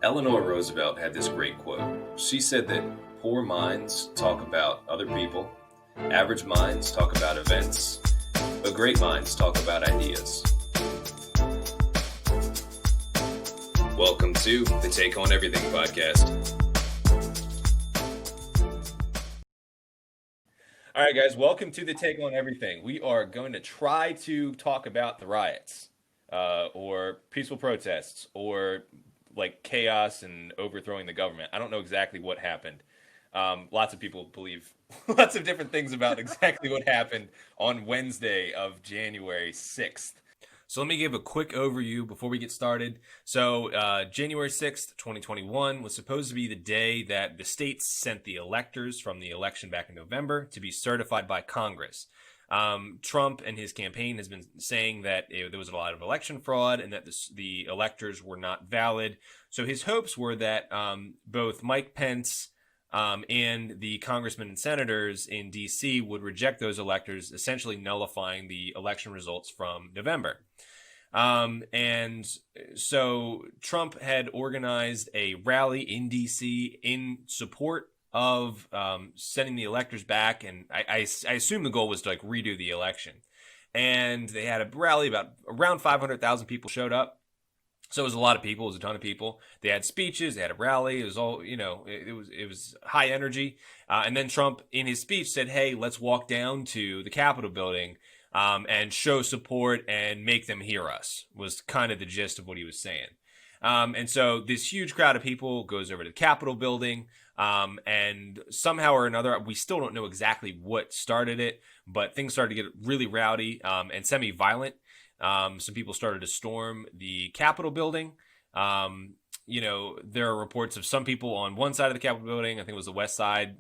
Eleanor Roosevelt had this great quote. She said that poor minds talk about other people, average minds talk about events, but great minds talk about ideas. Welcome to the Take On Everything podcast. All right, guys, welcome to the Take On Everything. We are going to try to talk about the riots or peaceful protests or like chaos and overthrowing the government. I don't know exactly what happened. Lots of people believe lots of different things about exactly what happened on Wednesday of January 6th. So let me give a quick overview before we get started. So January 6th, 2021 was supposed to be the day that the states sent the electors from the election back in November to be certified by Congress. Trump and his campaign has been saying that there was a lot of election fraud and that the electors were not valid. So his hopes were that both Mike Pence and the congressmen and senators in D.C. would reject those electors, essentially nullifying the election results from November. And so Trump had organized a rally in D.C. in support of sending the electors back, and I assume the goal was to like redo the election. And they had a rally, about around 500,000 people showed up. So it was a lot of people. It was a ton of people. They had speeches. They had a rally. It was all, it was high energy. And then Trump, in his speech, said, "Hey, let's walk down to the Capitol building and show support and make them hear us." Was kind of the gist of what he was saying. And so this huge crowd of people goes over to the Capitol building. And somehow or another, we still don't know exactly what started it, but things started to get really rowdy and semi-violent. Some people started to storm the Capitol building. There are reports of some people on one side of the Capitol building. I think it was the west side.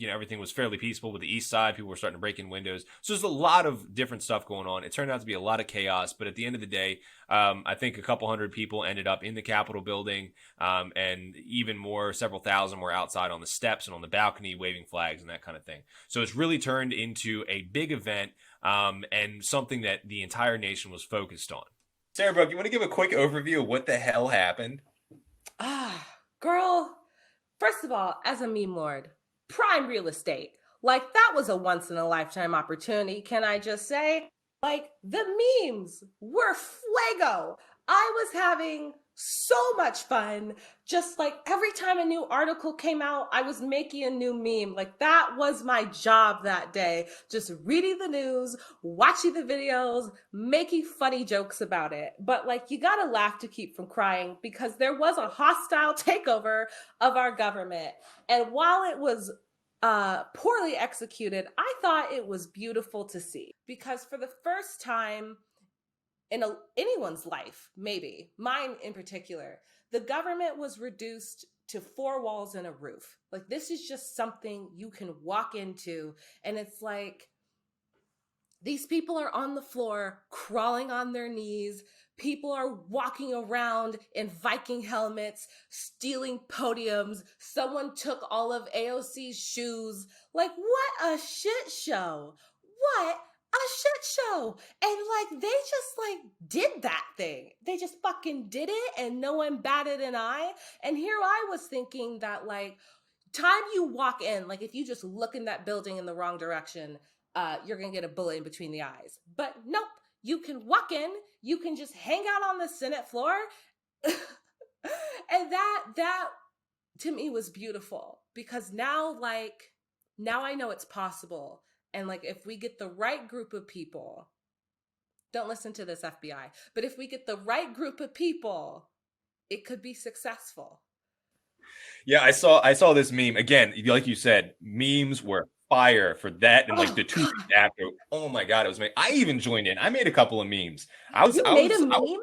Everything was fairly peaceful. With the east side, people were starting to break in windows. So there's a lot of different stuff going on. It turned out to be a lot of chaos. But at the end of the day, I think a couple hundred people ended up in the Capitol building. And even more, several thousand were outside on the steps and on the balcony waving flags and that kind of thing. So it's really turned into a big event and something that the entire nation was focused on. Sarahbrook, you want to give a quick overview of what the hell happened? Girl, first of all, as a meme lord, prime real estate. Like, that was a once in a lifetime opportunity, can I just say? Like, the memes were fuego. I was having so much fun. Just like every time a new article came out, I was making a new meme. Like, that was my job that day. Just reading the news, watching the videos, making funny jokes about it. But like, you gotta laugh to keep from crying, because there was a hostile takeover of our government. And while it was poorly executed, I thought it was beautiful to see, because for the first time in anyone's life, maybe mine in particular, the government was reduced to four walls and a roof. Like, this is just something you can walk into, and it's like these people are on the floor crawling on their knees. People are walking around in Viking helmets, stealing podiums. Someone took all of AOC's shoes. Like, what a shit show. What a shit show. And like, they just like did that thing. They just fucking did it, and no one batted an eye. And here I was thinking that like, time you walk in, like if you just look in that building in the wrong direction, you're gonna get a bullet in between the eyes. But nope, you can walk in, you can just hang out on the Senate floor. And that to me was beautiful, because now I know it's possible. And like, if we get the right group of people, don't listen to this FBI, but if we get the right group of people, it could be successful. Yeah, I saw this meme. Again, like you said, memes were fire for that, and like the 2 weeks after. Oh my God, it was me. I even joined in. I made a couple of memes. You made a meme?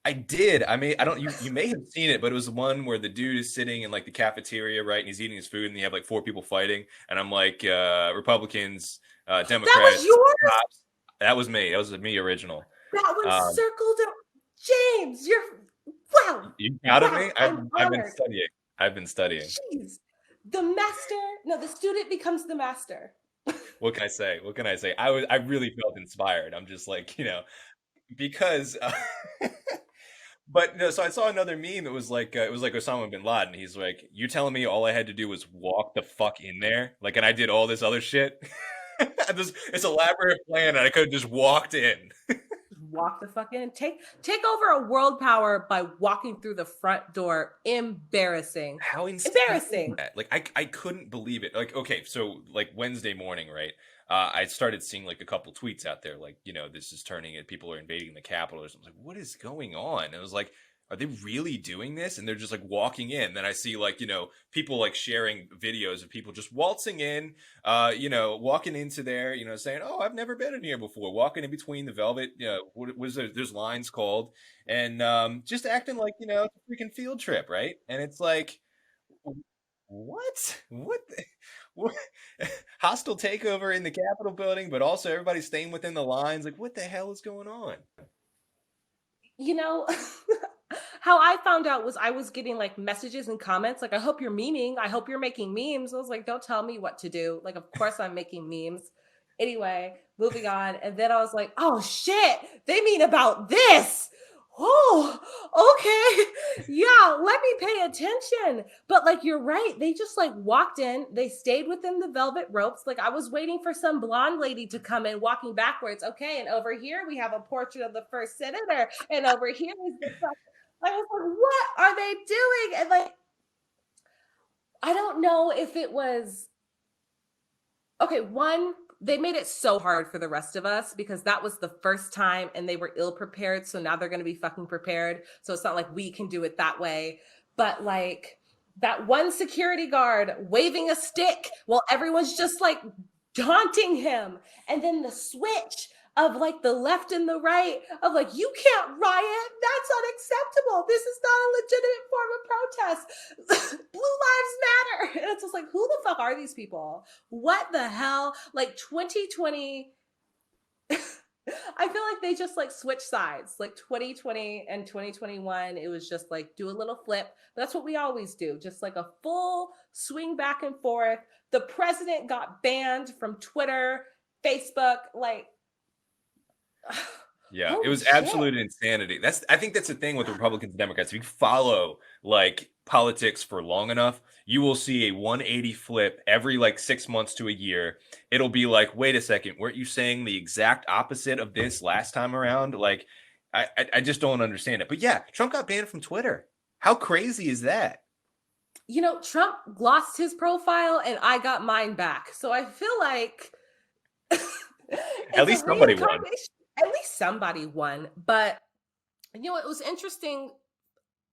I did. I don't. You may have seen it, but it was one where the dude is sitting in like the cafeteria, right, and he's eating his food, and you have like 4 people fighting, and I'm like, Republicans, Democrats. That was yours? Cops. That was me. That was me original. That one circled up. James, you're wow. You proud of me? I've been studying. Jeez. The student becomes the master. What can I say? I really felt inspired. I'm just like, because But no, so I saw another meme. It was like Osama bin Laden. He's like, "You telling me all I had to do was walk the fuck in there, like, and I did all this other shit, this elaborate plan, and I could have just walked in." Walk the fuck in. Take over a world power by walking through the front door. Embarrassing. How insane is Embarrassing. that? Like, I couldn't believe it. Like, okay, so like Wednesday morning, right? I started seeing like a couple tweets out there, like, this is turning it. People are invading the Capitol or something. I was like, what is going on? And I was like, are they really doing this? And they're just like walking in. Then I see like, people like sharing videos of people just waltzing in, walking into there, saying, "Oh, I've never been in here before." Walking in between the velvet, what was there's lines called, and just acting like, it's a freaking field trip, right? And it's like, what? What? What? Hostile takeover in the Capitol building, but also everybody staying within the lines. Like, what the hell is going on? You know, how I found out was I was getting like messages and comments like, "I hope you're memeing. I hope you're making memes." I was like, "Don't tell me what to do." Like, of course I'm making memes. Anyway, moving on. And then I was like, "Oh shit, they mean about this." Oh, okay. Yeah, let me pay attention. But like you're right. They just like walked in, they stayed within the velvet ropes. Like I was waiting for some blonde lady to come in walking backwards. Okay, and over here we have a portrait of the first senator, and over here is the I was like, what are they doing? And like, I don't know if it was okay. One, they made it so hard for the rest of us because that was the first time and they were ill prepared. So now they're going to be fucking prepared. So it's not like we can do it that way. But like that one security guard waving a stick while everyone's just like taunting him. And then the switch of like the left and the right of like, you can't riot. That's unacceptable. This is not a legitimate form of protest. Blue lives matter. And it's just like, who the fuck are these people? What the hell? Like 2020, I feel like they just like switch sides. Like 2020 and 2021, it was just like do a little flip. That's what we always do. Just like a full swing back and forth. The president got banned from Twitter, Facebook, like Yeah, it holy was shit. absolute insanity. I think that's the thing with Republicans and Democrats. If you follow like politics for long enough, you will see a 180 flip every like 6 months to a year. It'll be like, wait a second, weren't you saying the exact opposite of this last time around? Like, I just don't understand it. But yeah, Trump got banned from Twitter. How crazy is that? You know, Trump lost his profile and I got mine back. So I feel like At it's a least somebody won. reincarnation. At least somebody won. But you know, it was interesting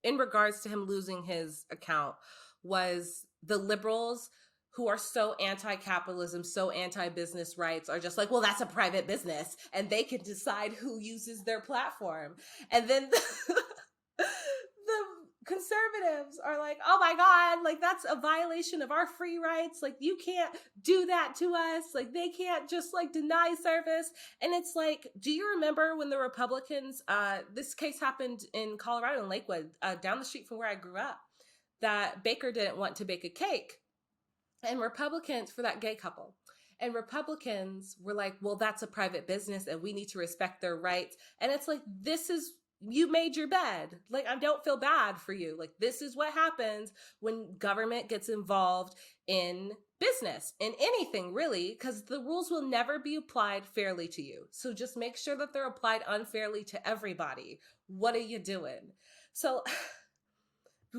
in regards to him losing his account was the liberals who are so anti-capitalism, so anti-business rights are just like, well, that's a private business and they can decide who uses their platform. And then the conservatives are like, oh my God, like that's a violation of our free rights. Like you can't do that to us. Like they can't just like deny service. And it's like, do you remember when the Republicans, this case happened in Colorado in Lakewood, down the street from where I grew up, that baker didn't want to bake a cake and Republicans for that gay couple. And Republicans were like, well, that's a private business and we need to respect their rights. And it's like, this is, you made your bed. Like, I don't feel bad for you. Like, this is what happens when government gets involved in business, in anything really, because the rules will never be applied fairly to you. So just make sure that they're applied unfairly to everybody. What are you doing? So,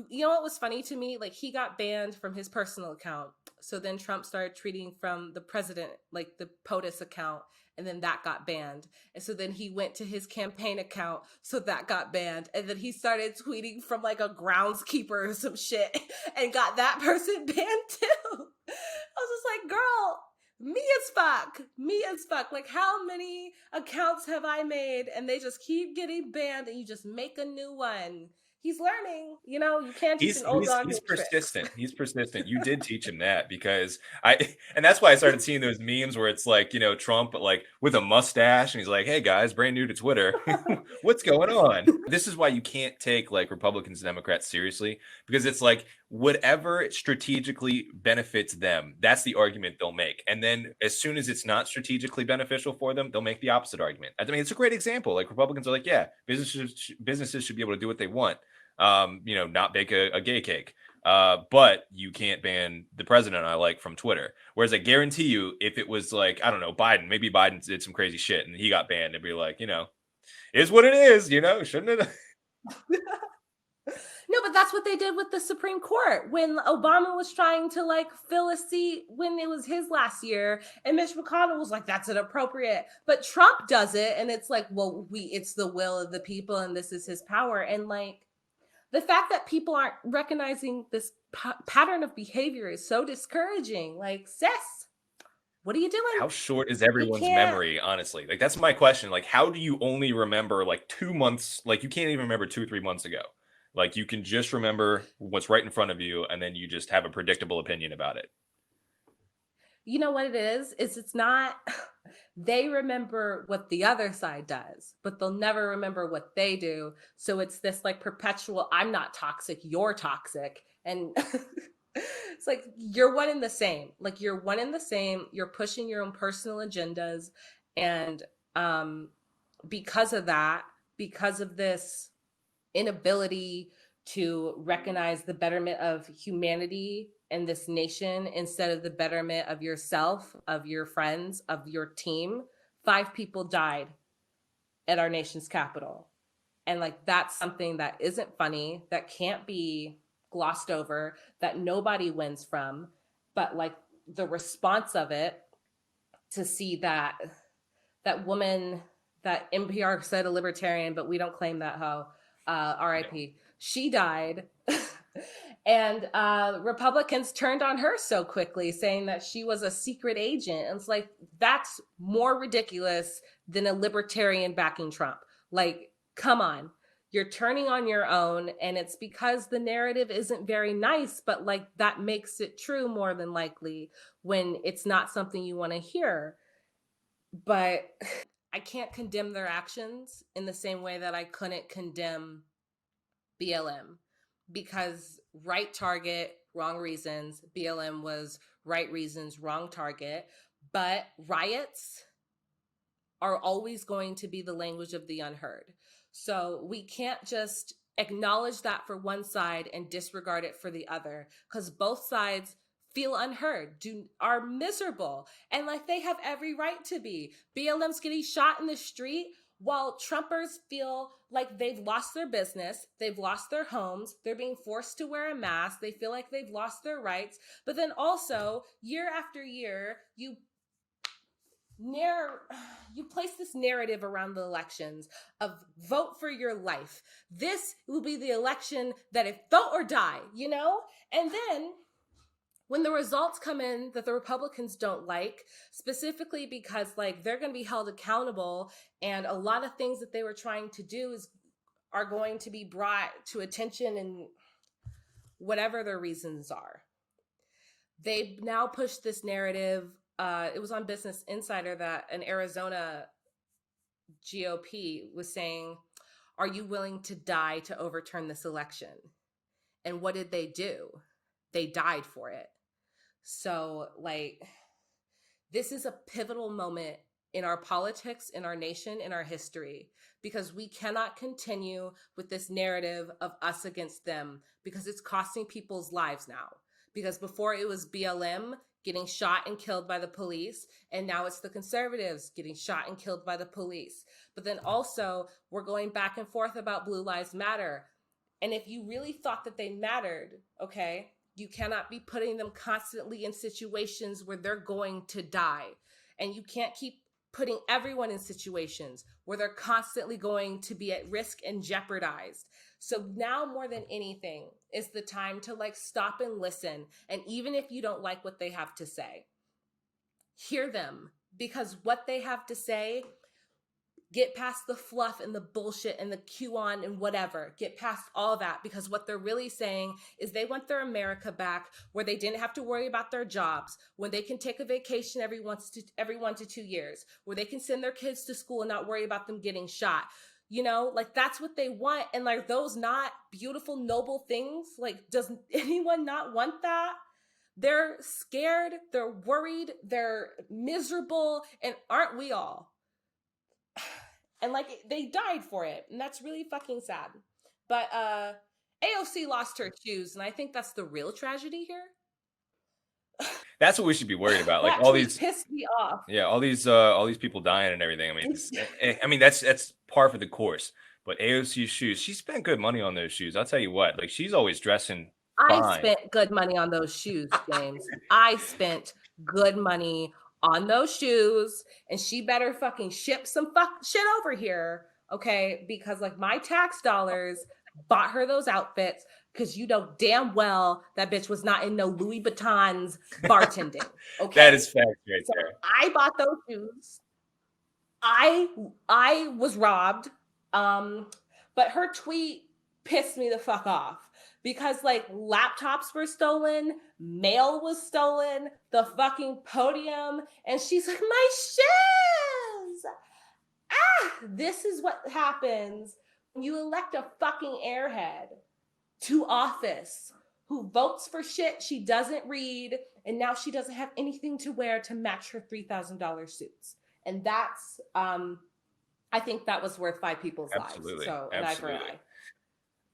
you know what was funny to me? Like he got banned from his personal account. So then Trump started tweeting from the president, like the POTUS account, and then that got banned. And so then he went to his campaign account, so that got banned. And then he started tweeting from like a groundskeeper or some shit and got that person banned too. I was just like, girl, me as fuck. Me as fuck. Like, how many accounts have I made and they just keep getting banned and you just make a new one? He's learning. You know, you can't teach He's an old he's dog he's new tricks. persistent. He's persistent. You did teach him that because and that's why I started seeing those memes where it's like, Trump like with a mustache and he's like, "Hey guys, brand new to Twitter. What's going on?" This is why you can't take like Republicans and Democrats seriously because it's like whatever strategically benefits them, that's the argument they'll make. And then as soon as it's not strategically beneficial for them, they'll make the opposite argument. I mean, it's a great example. Like Republicans are like, yeah, businesses should be able to do what they want. Not bake a gay cake. But you can't ban the president I like from Twitter. Whereas I guarantee you, if it was like, I don't know, maybe Biden did some crazy shit and he got banned, it'd be like, is what it is, shouldn't it? No, but that's what they did with the Supreme Court when Obama was trying to like fill a seat when it was his last year, and Mitch McConnell was like, "That's inappropriate." But Trump does it, and it's like, "Well, it's the will of the people, and this is his power." And like the fact that people aren't recognizing this pattern of behavior is so discouraging. Like, sis, what are you doing? How short is everyone's memory, honestly? Like, that's my question. Like, how do you only remember like 2 months? Like, you can't even remember 2, 3 months ago. Like, you can just remember what's right in front of you, and then you just have a predictable opinion about it. You know what it is? It's not, they remember what the other side does, but they'll never remember what they do. So it's this like perpetual, I'm not toxic, you're toxic. And it's like, you're one and the same. Like, you're one and the same. You're pushing your own personal agendas. And because of that, because of this inability to recognize the betterment of humanity and this nation instead of the betterment of yourself, of your friends, of your team, 5 people died at our nation's capital. And like, that's something that isn't funny, that can't be glossed over, that nobody wins from. But like the response of it, to see that woman that NPR said a libertarian, but we don't claim that hoe, RIP, she died. And Republicans turned on her so quickly, saying that she was a secret agent. And it's like, that's more ridiculous than a libertarian backing Trump. Like, come on. You're turning on your own, and it's because the narrative isn't very nice, but like that makes it true more than likely when it's not something you want to hear. But I can't condemn their actions in the same way that I couldn't condemn BLM, because right target, wrong reasons. BLM was right reasons, wrong target. But riots are always going to be the language of the unheard. So we can't just acknowledge that for one side and disregard it for the other, because both sides feel unheard, are miserable, and like they have every right to be. BLM's getting shot in the street while Trumpers feel like they've lost their business, they've lost their homes, they're being forced to wear a mask, they feel like they've lost their rights. But then also, year after year, you place this narrative around the elections of vote for your life. This will be the election that if vote or die, And then when the results come in that the Republicans don't like, specifically because like they're going to be held accountable, and a lot of things that they were trying to do are going to be brought to attention, and whatever their reasons are. They've now pushed this narrative. It was on Business Insider that an Arizona GOP was saying, "Are you willing to die to overturn this election?" And what did they do? They died for it. So, like, this is a pivotal moment in our politics, in our nation, in our history, because we cannot continue with this narrative of us against them, because it's costing people's lives now. Because before it was BLM getting shot and killed by the police, and now it's the conservatives getting shot and killed by the police. But then also, we're going back and forth about Blue Lives Matter. And if you really thought that they mattered, okay, you cannot be putting them constantly in situations where they're going to die. And you can't keep putting everyone in situations where they're constantly going to be at risk and jeopardized. So now more than anything is the time to like stop and listen. And even if you don't like what they have to say, hear them, because what they have to say, get past the fluff and the bullshit and the QAnon and whatever. Get past all that, because what they're really saying is they want their America back, where they didn't have to worry about their jobs, when they can take a vacation every 1 to 2 years, where they can send their kids to school and not worry about them getting shot. You know, like that's what they want. And like those not beautiful, noble things, like, does anyone not want that? They're scared, they're worried, they're miserable, and aren't we all? And like they died for it, and that's really fucking sad. But AOC lost her shoes, and I think that's the real tragedy here. That's what we should be worried about. Like That all tweet these, pissed me off. yeah, all these people dying and everything. I mean, I mean that's par for the course. But AOC's shoes, she spent good money on those shoes. I'll tell you what, like she's always dressing I fine. spent good money on those shoes, James. I spent good money on those shoes, and she better fucking ship some shit over here, okay? Because like my tax dollars bought her those outfits, because you know damn well that bitch was not in no Louis Vuittons bartending. Okay. That is fact right So there. I bought those shoes. I was robbed. But her tweet pissed me the fuck off, because like laptops were stolen, mail was stolen, the fucking podium, and she's like, my shoes. This is what happens when you elect a fucking airhead to office who votes for shit she doesn't read, and now she doesn't have anything to wear to match her $3,000 suits. And that's I think that was worth 5 people's Absolutely. lives. So an eye for an eye.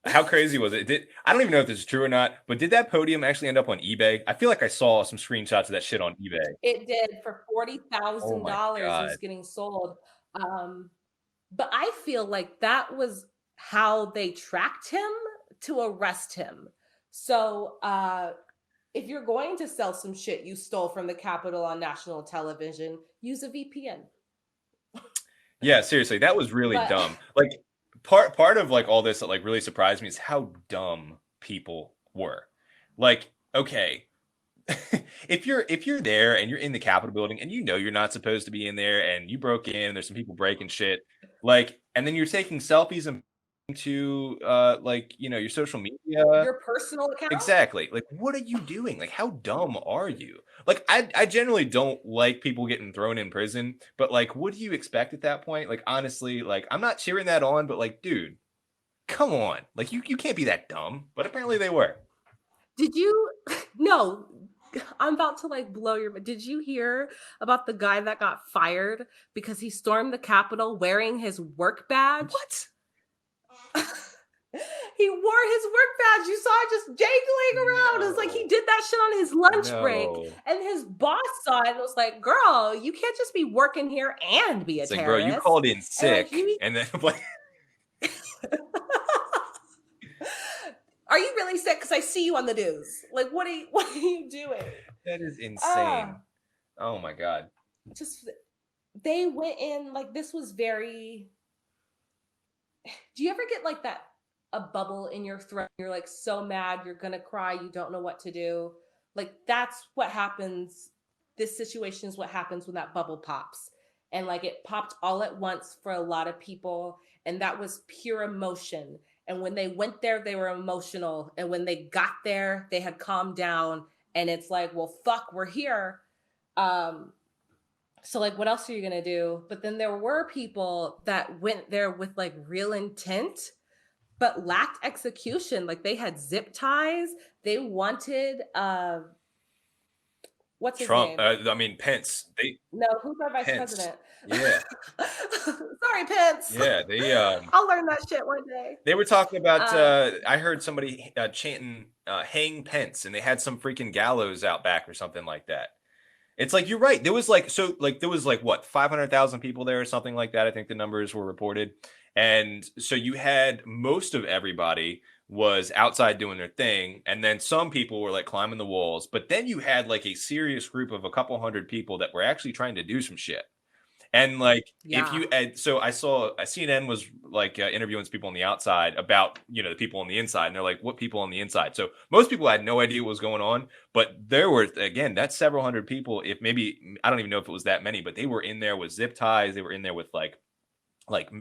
How crazy was it? I don't even know if this is true or not, but did that podium actually end up on eBay? I feel like I saw some screenshots of that shit on eBay. It did, for Oh my $40,000. It God. was getting sold. But I feel like that was how they tracked him to arrest him. So if you're going to sell some shit you stole from the Capitol on national television, use a VPN. Yeah, seriously, that was really But dumb. Like part of like all this that like really surprised me is how dumb people were. Like, okay, if you're there and you're in the Capitol building and you know you're not supposed to be in there and you broke in and there's some people breaking shit, like, and then you're taking selfies and to like, you know, your social media. your personal account? Exactly. Like, what are you doing? Like, how dumb are you? Like, I generally don't like people getting thrown in prison, but like, what do you expect at that point? Like, honestly, like, I'm not cheering that on, but like, dude, come on. Like, you can't be that dumb. But apparently they were. Did you no, I'm about to like blow your, did you hear about the guy that got fired because he stormed the Capitol wearing his work badge? What? He wore his work badge. You saw it just dangling around. No. It's like he did that shit on his lunch break. No. And his boss saw it and was like, girl, you can't just be working here and be a It's like, terrorist. bro, you called in sick. And, like, And then like are you really sick? Because I see you on the news. Like, what are you doing? that is insane. Oh my God. Just they went in like this was very. Do you ever get like that, a bubble in your throat? You're like so mad, you're gonna cry, you don't know what to do. Like that's what happens. This situation is what happens when that bubble pops. And like it popped all at once for a lot of people. And that was pure emotion. And when they went there, they were emotional. And when they got there, they had calmed down. And it's like, well, fuck, we're here. So like what else are you going to do? But then there were people that went there with like real intent but lacked execution. Like they had zip ties. They wanted what's his Trump. name? I mean Pence. No, who's our vice Pence. president? Yeah. Sorry, Pence. Yeah, they I'll learn that shit one day. They were talking about I heard somebody chanting hang Pence, and they had some freaking gallows out back or something like that. It's like, you're right. There was like, so like, there was like what, 500,000 people there or something like that. I think the numbers were reported. And so you had most of everybody was outside doing their thing. And then some people were like climbing the walls. But then you had like a serious group of a couple hundred people that were actually trying to do some shit. And like, if you, so I saw CNN was like interviewing people on the outside about, you know, the people on the inside. And they're like, what people on the inside? So most people had no idea what was going on. But there were, again, that's several hundred people. If maybe, I don't even know if it was that many, but they were in there with zip ties. They were in there with like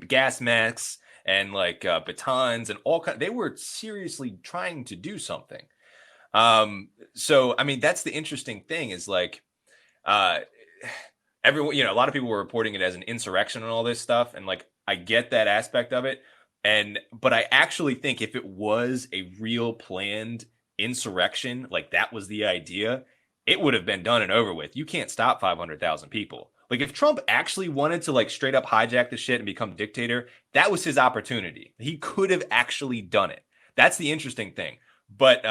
gas masks and like batons and all kinds. They were seriously trying to do something. So, I mean, that's the interesting thing is like, everyone, you know, a lot of people were reporting it as an insurrection and all this stuff. And like, I get that aspect of it. But I actually think if it was a real planned insurrection, like that was the idea, it would have been done and over with. You can't stop 500,000 people. Like if Trump actually wanted to like straight up hijack the shit and become dictator, that was his opportunity. He could have actually done it. That's the interesting thing. But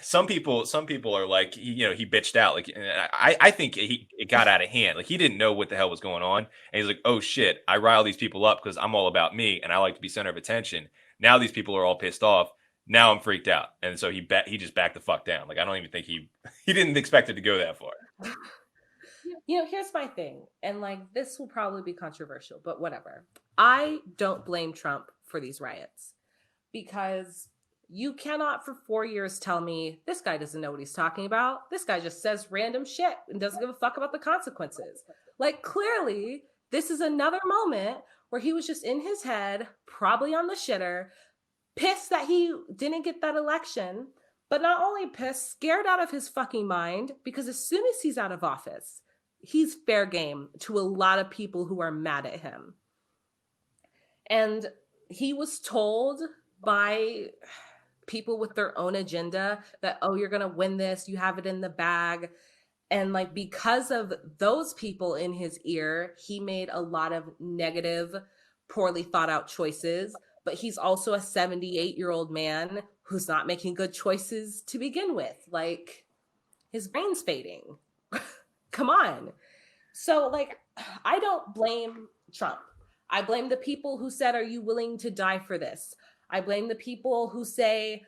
some people are like, he bitched out. Like I think it got out of hand. Like he didn't know what the hell was going on, and he's like, oh shit, I rile these people up because I'm all about me and I like to be center of attention. Now these people are all pissed off. Now I'm freaked out, and so he just backed the fuck down. Like I don't even think he didn't expect it to go that far. Here's my thing, and like this will probably be controversial, but whatever. I don't blame Trump for these riots because you cannot for 4 years tell me this guy doesn't know what he's talking about. This guy just says random shit and doesn't give a fuck about the consequences. Like, clearly, this is another moment where he was just in his head, probably on the shitter, pissed that he didn't get that election, but not only pissed, scared out of his fucking mind because as soon as he's out of office, he's fair game to a lot of people who are mad at him. And he was told by people with their own agenda that, oh, you're going to win this, you have it in the bag. And like because of those people in his ear, he made a lot of negative, poorly thought out choices. But he's also a 78-year-old man who's not making good choices to begin with. Like his brain's fading. Come on. So like I don't blame Trump. I blame the people who said, are you willing to die for this? I blame the people who say,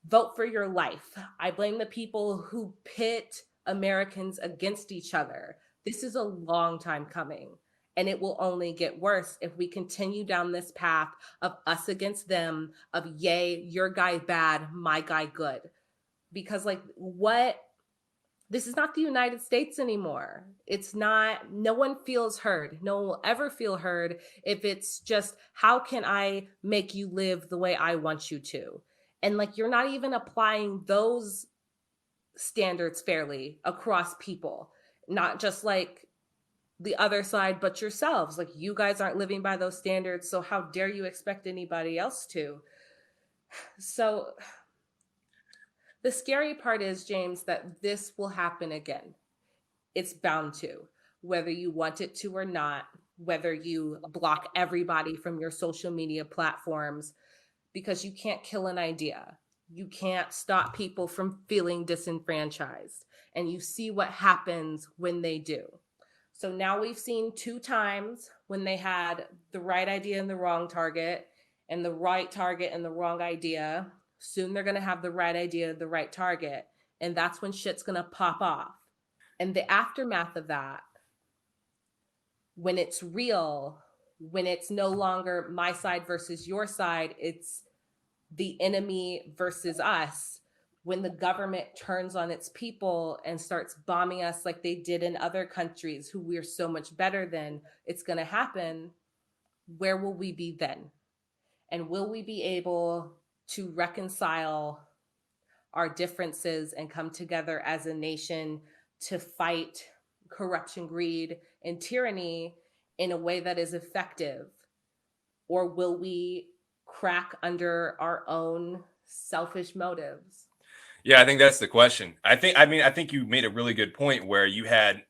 vote for your life. I blame the people who pit Americans against each other. This is a long time coming, and it will only get worse if we continue down this path of us against them, of yay, your guy bad, my guy good. Because like what this is not the United States anymore. It's not, no one feels heard. No one will ever feel heard if it's just, how can I make you live the way I want you to? And like, you're not even applying those standards fairly across people, not just like the other side, but yourselves. Like, you guys aren't living by those standards. So, how dare you expect anybody else to? So, the scary part is, James, that this will happen again. It's bound to, whether you want it to or not, whether you block everybody from your social media platforms, because you can't kill an idea. You can't stop people from feeling disenfranchised. And you see what happens when they do. So now we've seen 2 times when they had the right idea and the wrong target, and the right target and the wrong idea. Soon they're going to have the right idea, the right target, and that's when shit's going to pop off. And the aftermath of that, when it's real, when it's no longer my side versus your side, it's the enemy versus us. When the government turns on its people and starts bombing us like they did in other countries who we're so much better than, it's going to happen. Where will we be then? And will we be able to reconcile our differences and come together as a nation to fight corruption, greed, and tyranny in a way that is effective? Or will we crack under our own selfish motives? Yeah, I think that's the question. I think you made a really good point where you had,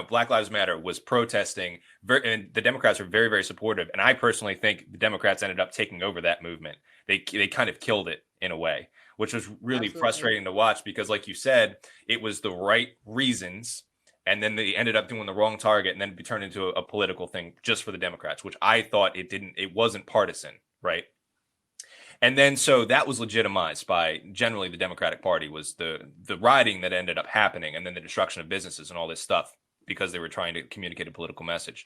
Black Lives Matter was protesting, and the Democrats were very, very supportive. And I personally think the Democrats ended up taking over that movement. They kind of killed it in a way, which was really Absolutely. frustrating to watch because, like you said, it was the right reasons, and then they ended up doing the wrong target, and then it turned into a political thing just for the Democrats, which I thought it wasn't partisan, right? And then so that was legitimized by generally the Democratic Party was the rioting that ended up happening and then the destruction of businesses and all this stuff because they were trying to communicate a political message.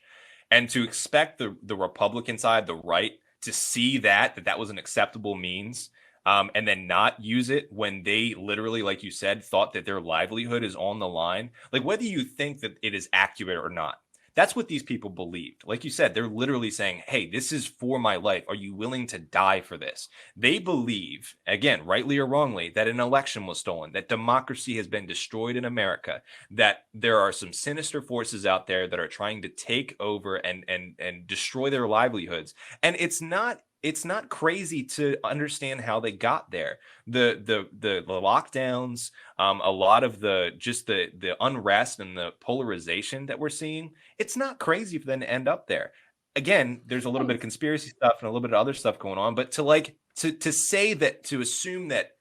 And to expect the Republican side, the right, to see that was an acceptable means and then not use it when they literally, like you said, thought that their livelihood is on the line. Like whether you think that it is accurate or not, That's what these people believed. Like you said, they're literally saying, hey, this is for my life. Are you willing to die for this? They believe, again, rightly or wrongly, that an election was stolen, that democracy has been destroyed in America, that there are some sinister forces out there that are trying to take over and destroy their livelihoods. And it's not crazy to understand how they got there. The lockdowns, a lot of the unrest and the polarization that we're seeing, it's not crazy for them to end up there. Again, there's a little bit of conspiracy stuff and a little bit of other stuff going on, but to say that, to assume that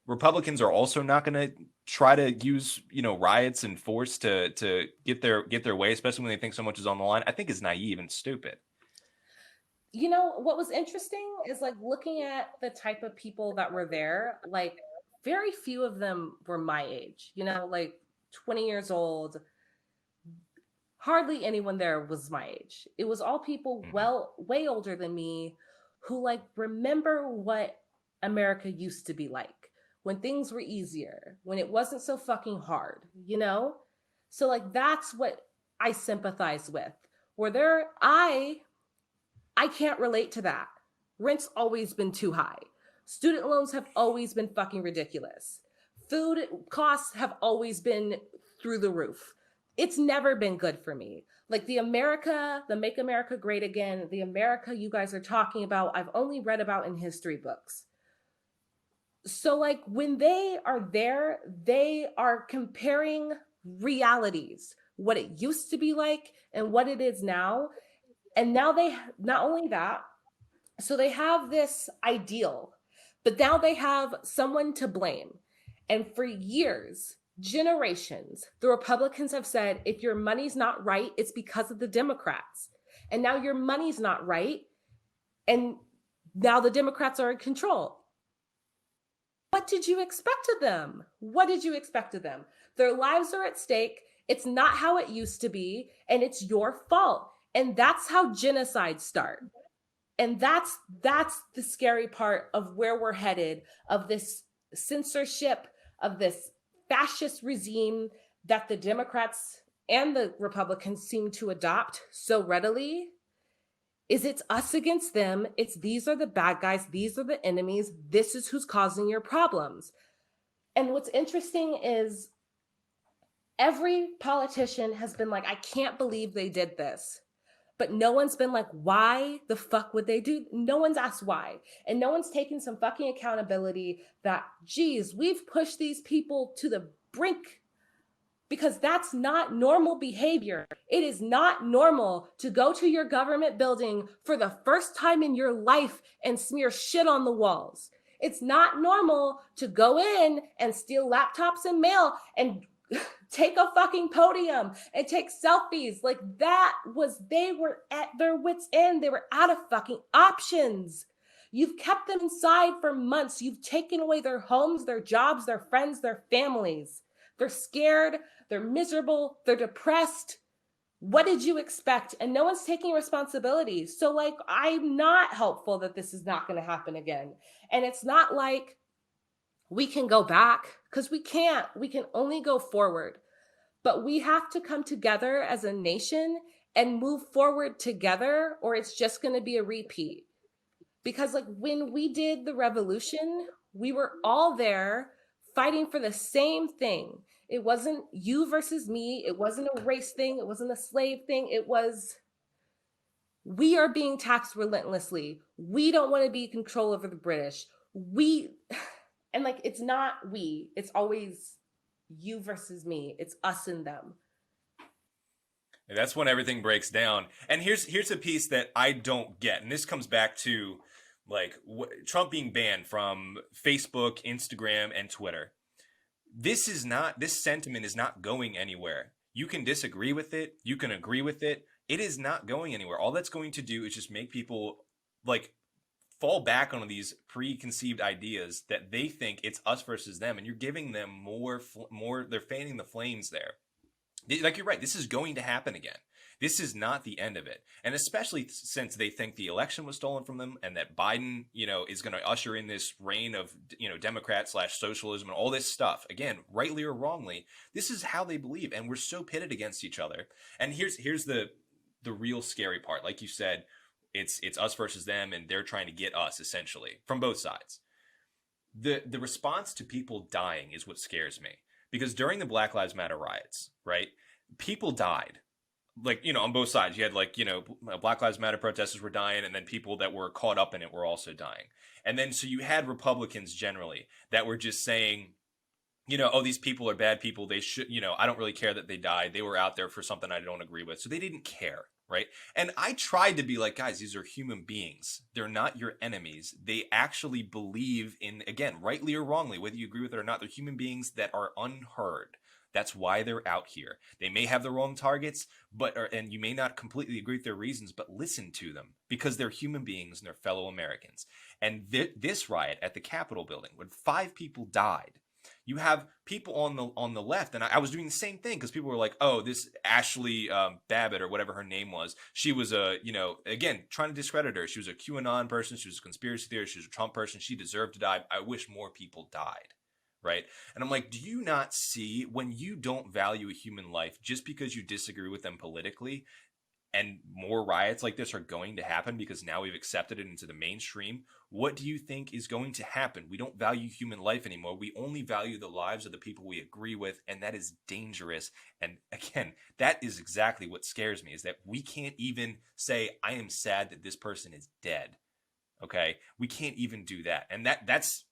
Republicans are also not going to try to use riots and force to get their way, especially when they think so much is on the line, I think is naive and stupid. What was interesting is like looking at the type of people that were there, like very few of them were my age, like 20 years old. Hardly anyone there was my age. It was all people way older than me who like remember what America used to be like when things were easier, when it wasn't so fucking hard. So like that's what I sympathize with. Where I can't relate to that. Rent's always been too high. Student loans have always been fucking ridiculous. Food costs have always been through the roof. It's never been good for me. Like the Make America Great Again, the America you guys are talking about, I've only read about in history books. So like when they are there, they are comparing realities, what it used to be like and what it is now. And now not only that, so they have this ideal, but now they have someone to blame. And for years, generations, the Republicans have said, if your money's not right, it's because of the Democrats. And now your money's not right. And now the Democrats are in control. What did you expect of them? What did you expect of them? Their lives are at stake. It's not how it used to be, and it's your fault. And that's how genocides start. And that's the scary part of where we're headed, of this censorship, of this fascist regime that the Democrats and the Republicans seem to adopt so readily. Is it's us against them. It's these are the bad guys. These are the enemies. This is who's causing your problems. And what's interesting is every politician has been like, I can't believe they did this. But no one's been like, why the fuck would they do? No one's asked why. And no one's taken some fucking accountability that, geez, we've pushed these people to the brink, because that's not normal behavior. It is not normal to go to your government building for the first time in your life and smear shit on the walls. It's not normal to go in and steal laptops and mail and take a fucking podium and take selfies. Like they were at their wits' end. They were out of fucking options. You've kept them inside for months. You've taken away their homes, their jobs, their friends, their families. They're scared. They're miserable. They're depressed. What did you expect? And no one's taking responsibility. So like, I'm not hopeful that this is not going to happen again. And it's not like we can go back, because we can't. We can only go forward. But we have to come together as a nation and move forward together, or it's just going to be a repeat. Because like when we did the revolution, we were all there fighting for the same thing. It wasn't you versus me. It wasn't a race thing. It wasn't a slave thing. It was, we are being taxed relentlessly. We don't want to be in control over the British. And like, it's not we, it's always you versus me. It's us and them. And that's when everything breaks down. And here's a piece that I don't get. And this comes back to like Trump being banned from Facebook, Instagram, and Twitter. This sentiment is not going anywhere. You can disagree with it. You can agree with it. It is not going anywhere. All that's going to do is just make people like fall back on these preconceived ideas that they think it's us versus them, and you're giving them more. They're fanning the flames there. Like, you're right. This is going to happen again. This is not the end of it, and especially since they think the election was stolen from them, and that Biden, is going to usher in this reign of, Democrat/socialism and all this stuff. Again, rightly or wrongly, this is how they believe, and we're so pitted against each other. And here's the the real scary part. Like you said, it's us versus them, and they're trying to get us essentially from both sides. The response to people dying is what scares me, because during the Black Lives Matter riots, right, people died, like, on both sides. You had, like, Black Lives Matter protesters were dying, and then people that were caught up in it were also dying. And then so you had Republicans generally that were just saying, oh, these people are bad people. They should, I don't really care that they died. They were out there for something I don't agree with. So they didn't care, right? And I tried to be like, guys, these are human beings. They're not your enemies. They actually believe in, again, rightly or wrongly, whether you agree with it or not, they're human beings that are unheard. That's why they're out here. They may have the wrong targets, and you may not completely agree with their reasons, but listen to them, because they're human beings and they're fellow Americans. And this riot at the Capitol building, when 5 people died, you have people on the left, and I was doing the same thing, because people were like, "Oh, this Ashley Babbitt, or whatever her name was, she was again, trying to discredit her. She was a QAnon person. She was a conspiracy theorist. She was a Trump person. She deserved to die. I wish more people died." Right? And I'm like, do you not see, when you don't value a human life just because you disagree with them politically, and more riots like this are going to happen because now we've accepted it into the mainstream, what do you think is going to happen? We don't value human life anymore. We only value the lives of the people we agree with, and that is dangerous. And again, that is exactly what scares me, is that we can't even say, I am sad that this person is dead. Okay? We can't even do that. And that's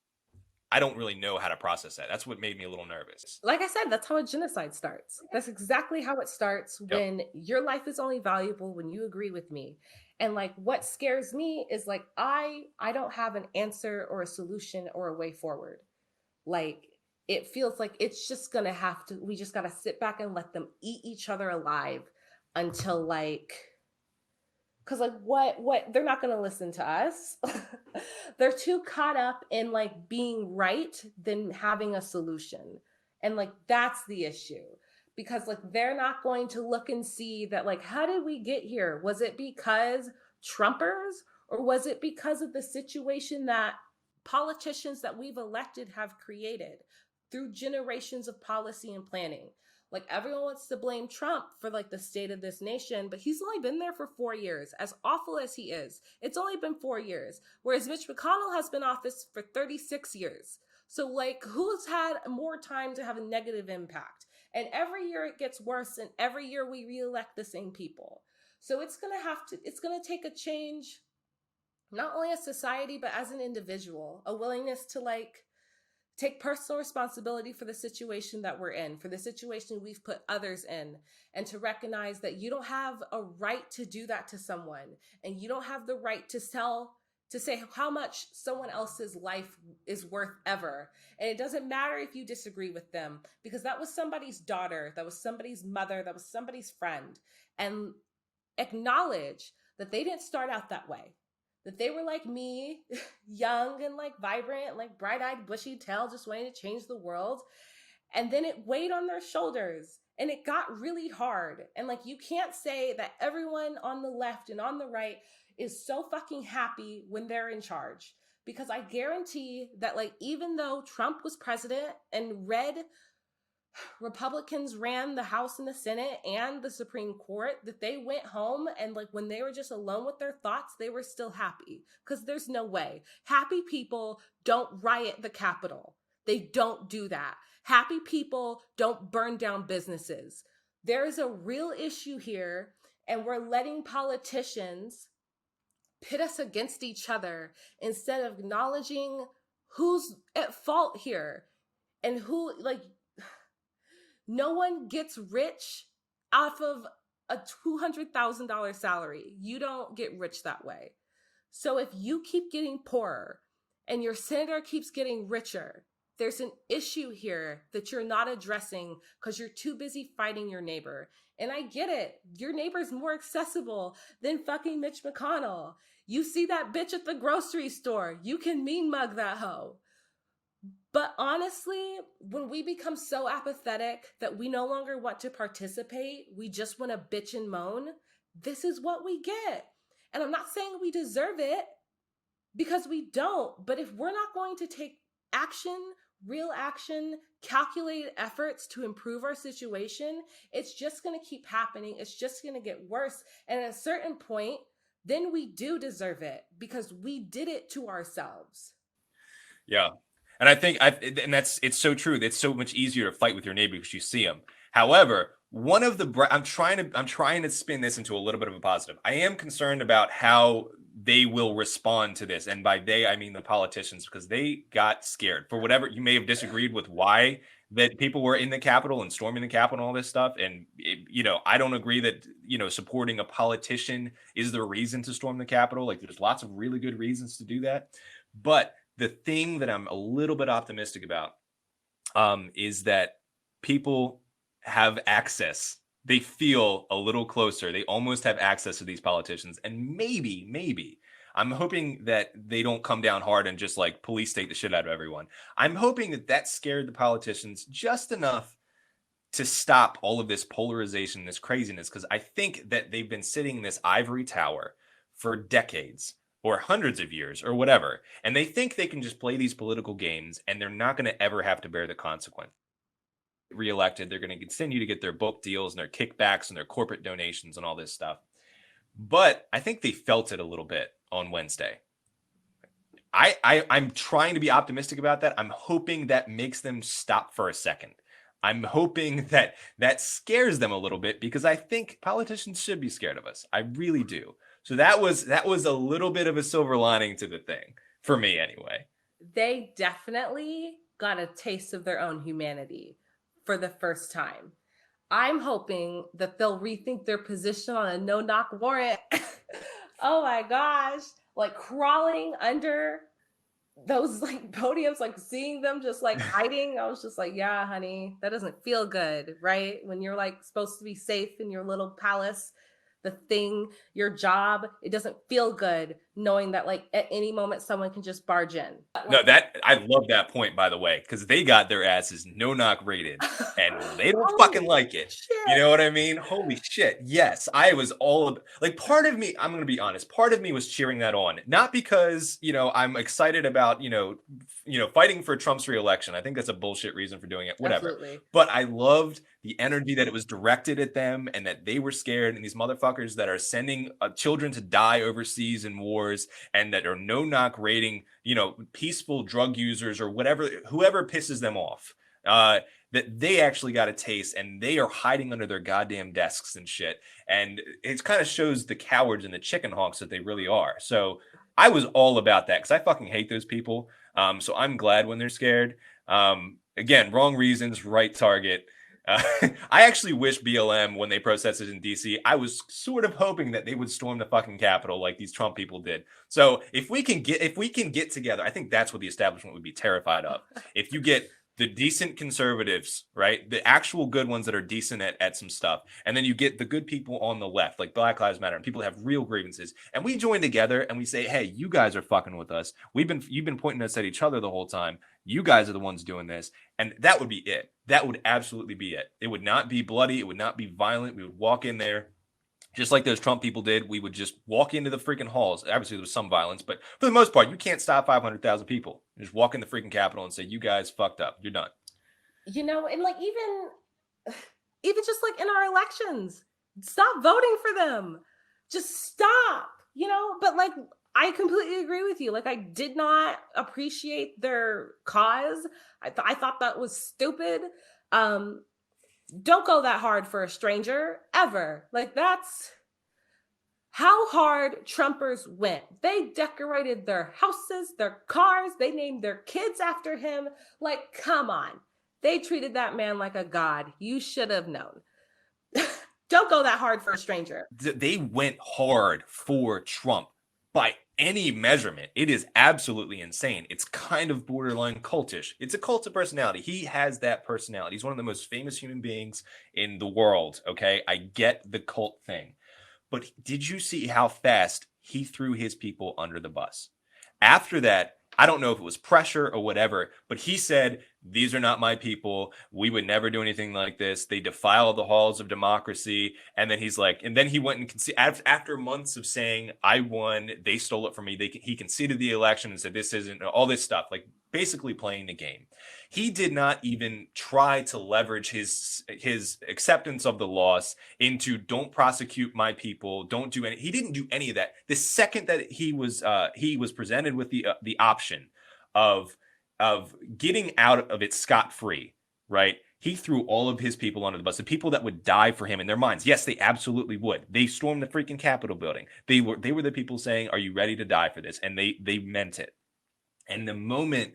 I don't really know how to process that. That's what made me a little nervous. Like I said, that's how a genocide starts. That's exactly how it starts, Yep. when your life is only valuable when you agree with me. And like, what scares me is like, I don't have an answer or a solution or a way forward. Like, it feels like it's just gonna have to, we just gotta sit back and let them eat each other alive until, like, because like, what they're not going to listen to us. They're too caught up in like being right than having a solution. And like, that's the issue, because like, they're not going to look and see that, like, how did we get here? Was it because Trumpers, or was it because of the situation that politicians that we've elected have created through generations of policy and planning? Like, everyone wants to blame Trump for like the state of this nation, but he's only been there for 4 years. As awful as he is, it's only been 4 years. Whereas Mitch McConnell has been in office for 36 years. So like, who's had more time to have a negative impact? And every year it gets worse, and every year we reelect the same people. So it's gonna take a change, not only as society, but as an individual, a willingness to like take personal responsibility for the situation that we're in, for the situation we've put others in, and to recognize that you don't have a right to do that to someone, and you don't have the right to say how much someone else's life is worth ever. And it doesn't matter if you disagree with them, because that was somebody's daughter, that was somebody's mother, that was somebody's friend. And acknowledge that they didn't start out that way, that they were like me, young and like vibrant, like bright-eyed, bushy-tailed, just wanting to change the world. And then it weighed on their shoulders, and it got really hard. And like, you can't say that everyone on the left and on the right is so fucking happy when they're in charge, because I guarantee that, like, even though Trump was president and red Republicans ran the House and the Senate and the Supreme Court, that they went home and like, when they were just alone with their thoughts, they were still happy. Because there's no way. Happy people don't riot the Capitol. They don't do that. Happy people don't burn down businesses. There is a real issue here, and we're letting politicians pit us against each other instead of acknowledging who's at fault here, and who, like, no one gets rich off of a $200,000 salary. You don't get rich that way. So if you keep getting poorer and your senator keeps getting richer, there's an issue here that you're not addressing because you're too busy fighting your neighbor. And I get it. Your neighbor's more accessible than fucking Mitch McConnell. You see that bitch at the grocery store, you can mean mug that hoe. But honestly, when we become so apathetic that we no longer want to participate, we just want to bitch and moan, this is what we get. And I'm not saying we deserve it, because we don't. But if we're not going to take action, real action, calculated efforts to improve our situation, it's just going to keep happening. It's just going to get worse. And at a certain point, then we do deserve it because we did it to ourselves. Yeah. And I think and it's so true. It's so much easier to fight with your neighbor because you see them. However, one of the I'm trying to spin this into a little bit of a positive. I am concerned about how they will respond to this. And by they, I mean the politicians, because they got scared for whatever you may have disagreed with why that people were in the Capitol and storming the Capitol and all this stuff. And, I don't agree that, supporting a politician is the reason to storm the Capitol. Like there's lots of really good reasons to do that. But the thing that I'm a little bit optimistic about is that people have access. They feel a little closer. They almost have access to these politicians. And maybe, I'm hoping that they don't come down hard and just like police state the shit out of everyone. I'm hoping that scared the politicians just enough to stop all of this polarization, this craziness, because I think that they've been sitting in this ivory tower for decades or hundreds of years or whatever. And they think they can just play these political games and they're not going to ever have to bear the consequence. Reelected, they're going to continue to get their book deals and their kickbacks and their corporate donations and all this stuff. But I think they felt it a little bit on Wednesday. I'm trying to be optimistic about that. I'm hoping that makes them stop for a second. I'm hoping that scares them a little bit because I think politicians should be scared of us. I really do. So that was a little bit of a silver lining to the thing for me anyway. They definitely got a taste of their own humanity for the first time. I'm hoping that they'll rethink their position on a no-knock warrant. Oh my gosh. Like crawling under those like podiums, like seeing them just like hiding. I was just like, yeah, honey, that doesn't feel good, right? When you're like supposed to be safe in your little palace, the thing, your job, it doesn't feel good knowing that like at any moment someone can just barge in. No, that I love that point, by the way, because they got their asses no knock rated and they don't fucking like it. Shit. You know what I mean? Holy shit. Yes, I was like part of me, I'm going to be honest, part of me was cheering that on. Not because, I'm excited about, fighting for Trump's reelection. I think that's a bullshit reason for doing it, whatever. Absolutely. But I loved the energy that it was directed at them and that they were scared, and these motherfuckers that are sending children to die overseas in wars and that are no knock rating, peaceful drug users or whoever pisses them off, that they actually got a taste and they are hiding under their goddamn desks and shit. And it kind of shows the cowards and the chicken hawks that they really are. So I was all about that because I fucking hate those people. So I'm glad when they're scared. Again, wrong reasons, right target. I actually wish BLM, when they protested in DC, I was sort of hoping that they would storm the fucking Capitol like these Trump people did. So if we can get together, I think that's what the establishment would be terrified of. If you get the decent conservatives, right, the actual good ones that are decent at some stuff, and then you get the good people on the left, like Black Lives Matter, and people that have real grievances, and we join together and we say, hey, you guys are fucking with us. You've been pointing us at each other the whole time. You guys are the ones doing this. And that would be it. That would absolutely be it. It would not be bloody. It would not be violent. We would walk in there just like those Trump people did. We would just walk into the freaking halls. Obviously, there was some violence, but for the most part, you can't stop 500,000 people. You just walk in the freaking Capitol and say, you guys fucked up. You're done. And like even just like in our elections, stop voting for them. Just stop, but like I completely agree with you. Like I did not appreciate their cause. I thought that was stupid. Don't go that hard for a stranger ever. Like that's how hard Trumpers went. They decorated their houses, their cars, they named their kids after him. Like, come on. They treated that man like a god. You should have known. Don't go that hard for a stranger. They went hard for Trump by any measurement. It is absolutely insane. It's kind of borderline cultish. It's a cult of personality. He has that personality. He's one of the most famous human beings in the world. Okay, I get the cult thing. But did you see how fast he threw his people under the bus? After that, I don't know if it was pressure or whatever, but he said, these are not my people. We would never do anything like this. They defile the halls of democracy. And then he's like, and then he went and after months of saying, I won, they stole it from me. He conceded the election and said, this isn't all this stuff. Like basically playing the game. He did not even try to leverage his acceptance of the loss into don't prosecute my people, don't do any. He didn't do any of that. The second that he was presented with the option of getting out of it scot-free, right? He threw all of his people under the bus. The people that would die for him in their minds. Yes, they absolutely would. They stormed the freaking Capitol building. They were the people saying, "Are you ready to die for this?" And they meant it. And the moment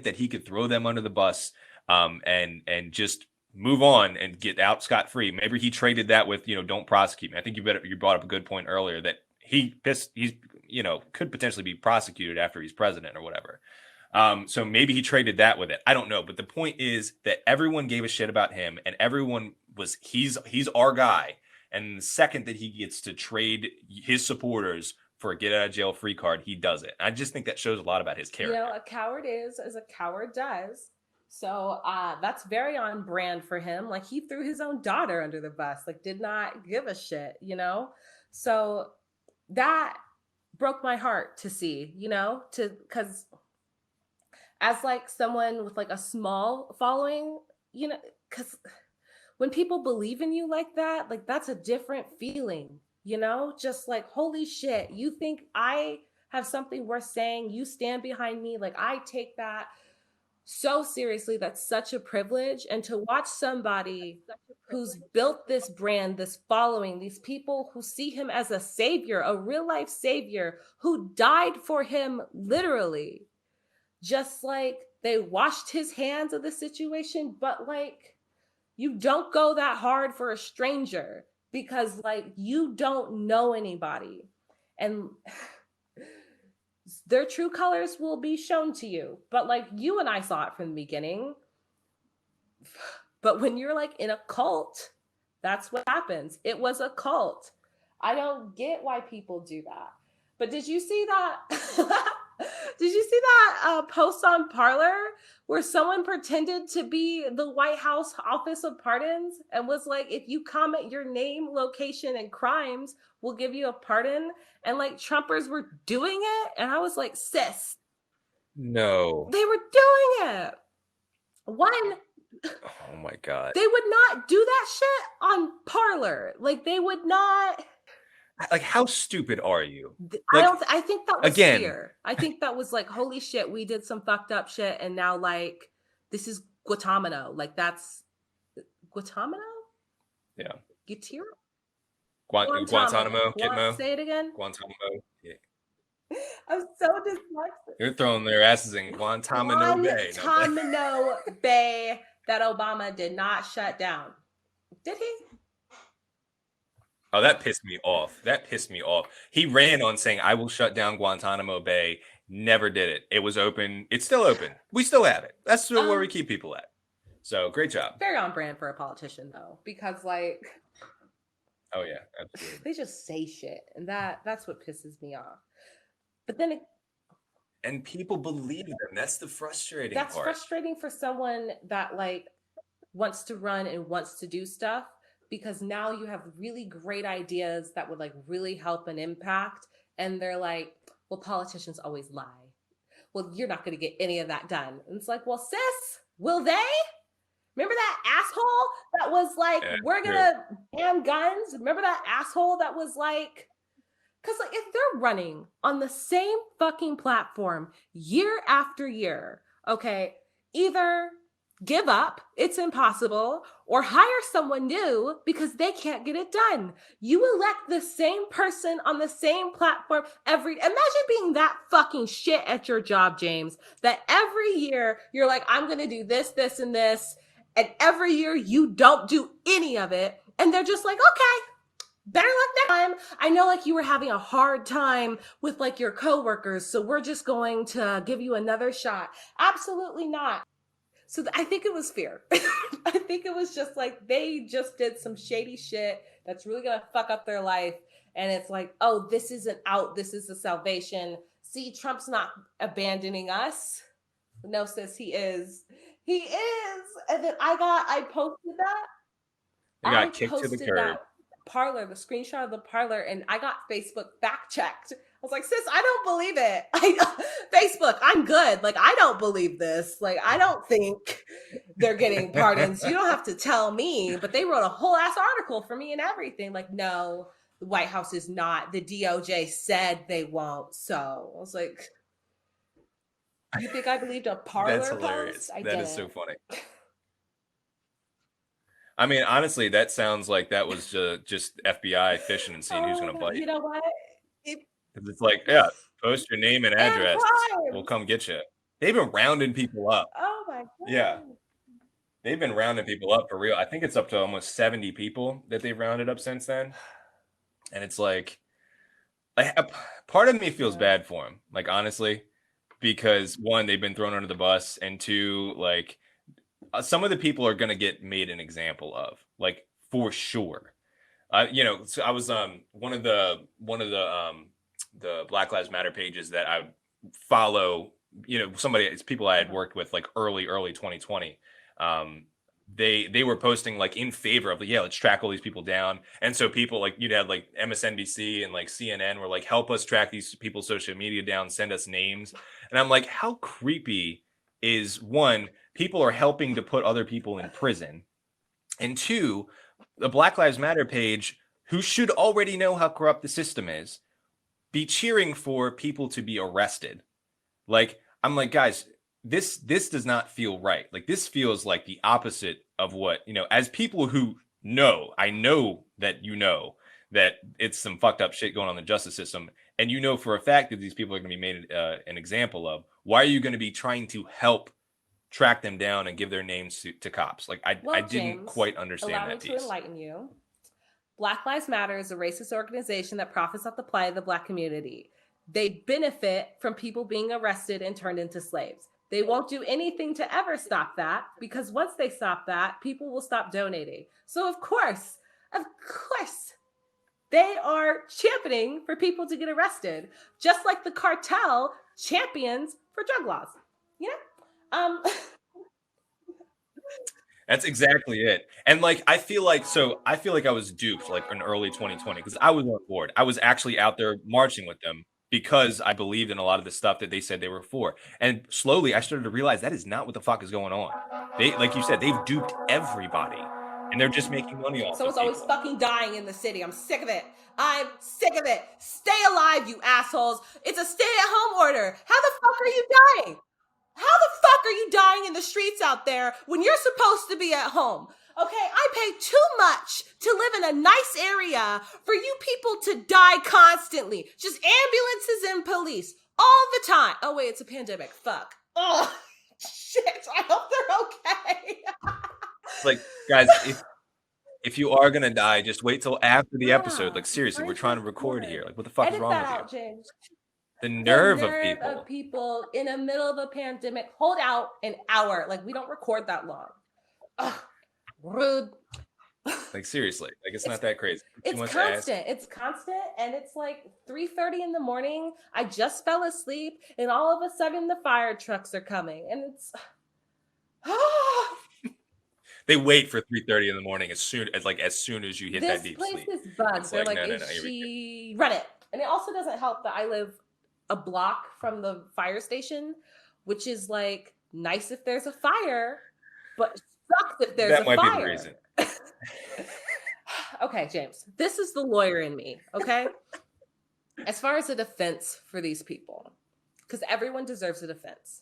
that he could throw them under the bus, and just move on and get out scot-free, maybe he traded that with, don't prosecute me. I think you brought up a good point earlier that he's could potentially be prosecuted after he's president or whatever. So maybe he traded that with it. I don't know. But the point is that everyone gave a shit about him, and everyone was, he's our guy. And the second that he gets to trade his supporters for a get out of jail free card, he does it. I just think that shows a lot about his character. A coward is as a coward does. So that's very on brand for him. Like, he threw his own daughter under the bus, like did not give a shit, So that broke my heart to see, because as like someone with like a small following, because when people believe in you like that, like that's a different feeling, just like, holy shit, you think I have something worth saying, you stand behind me. Like, I take that so seriously. That's such a privilege. And to watch somebody who's built this brand, this following, these people who see him as a savior, a real life savior, who died for him literally, just like they washed his hands of the situation. But like, you don't go that hard for a stranger, because like, you don't know anybody, and their true colors will be shown to you. But like, you and I saw it from the beginning. But when you're like in a cult, that's what happens. It was a cult. I don't get why people do that. But did you see that? Did you see that post on Parler where someone pretended to be the White House Office of Pardons and was like, if you comment your name, location, and crimes, we'll give you a pardon? And like, Trumpers were doing it. And I was like, sis. No. They were doing it. Oh my God. They would not do that shit on Parler. Like, they would not. Like, how stupid are you? I think that was fear. I think that was like, holy shit, we did some fucked up shit, and now like, this is Guantanamo. Like, that's Guantanamo? Yeah. Guantanamo? Guantanamo. Gitmo. Say it again. Guantanamo. Yeah. I'm so dyslexic. They're throwing their asses in Guantanamo Bay. Guantanamo Bay that Obama did not shut down. Did he? Oh, that pissed me off. He ran on saying, I will shut down Guantanamo Bay. Never did it. It was open. It's still open. We still have it. That's where we keep people at. So, great job. Very on brand for a politician, though, because like... Oh, yeah, absolutely. They just say shit, and that's what pisses me off. But then... And people believe them. That's the frustrating part. That's frustrating for someone that like wants to run and wants to do stuff, because now you have really great ideas that would like really help and impact. And they're like, well, politicians always lie. Well, you're not going to get any of that done. And it's like, well, sis, will they? Remember that asshole that was like, we're going to ban guns? Remember that asshole that was like, because like, if they're running on the same fucking platform year after year, okay, either give up, it's impossible, or hire someone new because they can't get it done. You elect the same person on the same platform imagine being that fucking shit at your job, James, that every year you're like, I'm going to do this, this, and this. And every year you don't do any of it. And they're just like, okay, better luck next time. I know like you were having a hard time with like your coworkers, so we're just going to give you another shot. Absolutely not. So I think it was fear. I think it was just like, they just did some shady shit that's really going to fuck up their life. And it's like, oh, this isn't out. This is the salvation. See, Trump's not abandoning us. No, sis, he is. He is. And then I posted that. They got kicked to the curb. Parler, the screenshot of the Parler, and I got Facebook fact checked. was like, sis, I don't believe it. Facebook, I'm good. Like, I don't believe this. Like, I don't think they're getting pardons. You don't have to tell me. But they wrote a whole ass article for me and everything. Like, no, the White House is not. The DOJ said they won't. So I was like, you think I believed a That's Parlor post? hilarious. I That didn't. is so funny. I mean, honestly, that sounds like that was just FBI fishing and seeing who's Oh, going to bite. you know what? It, It's like, yeah, post your name and and address. We'll crimes. come get you. They've been rounding people up. Oh my Yeah, god. they've been rounding people up for real. I think it's up to almost 70 people that they've rounded up since then. And it's like, part of me feels Yeah. bad for them. Like, honestly, because one, they've been thrown under the bus, and two, like, some of the people are going to get made an example of, like, for sure. So I was one of the Black Lives Matter pages that I follow. It's people I had worked with like early 2020. Um, they were posting like in favor of like, yeah, let's track all these people down. And so people like you'd have like MSNBC and like CNN were like, help us track these people's social media down, send us names. And I'm like, how creepy is one, people are helping to put other people in prison, and two, the Black Lives Matter page, who should already know how corrupt the system is, be cheering for people to be arrested. Like, I'm like, guys, this does not feel right. Like, this feels like the opposite of what, as people who I know that that it's some fucked up shit going on in the justice system, and for a fact that these people are going to be made an example of. Why are you going to be trying to help track them down and give their names to cops? Like, I didn't James, quite understand allow me that to piece. enlighten you. Black Lives Matter is a racist organization that profits off the plight of the Black community. They benefit from people being arrested and turned into slaves. They won't do anything to ever stop that, because once they stop that, people will stop donating. So of course, they are championing for people to get arrested, just like the cartel champions for drug laws. You know? That's exactly it. And like I feel like I was duped like in early 2020 because I was on board. I was actually out there marching with them because I believed in a lot of the stuff that they said they were for. And slowly I started to realize that is not what the fuck is going on. They, like you said, they've duped everybody and they're just making money off of Someone's always people. fucking dying in the city. I'm sick of it. I'm sick of it. Stay alive, you assholes. It's a stay-at-home order. How the fuck are you dying? How the fuck are you dying in the streets out there when you're supposed to be at home? Okay, I pay too much to live in a nice area for you people to die constantly. Just ambulances and police all the time. Oh wait, it's a pandemic. Fuck. Oh shit. I hope they're okay. Like, guys, if you are gonna die, just wait till after the episode. Like, seriously, we're trying to record here. Like, what the fuck is Edit wrong that with you? out, James. The nerve of people in the middle of a pandemic hold out an hour. Like, we don't record that long. Ugh, rude. Like, seriously, like it's not that crazy. It's constant. It's constant, and it's like 3:30 in the morning. I just fell asleep, and all of a sudden the fire trucks are coming, and it's they wait for 3:30 in the morning as soon as you hit that deep sleep. This place is bugged. They're like, no, is she run it? And it also doesn't help that I live a block from the fire station, which is like nice if there's a fire, but sucks if there's a fire. That might be the reason. Okay, James, this is the lawyer in me, okay? As far as a defense for these people, because everyone deserves a defense.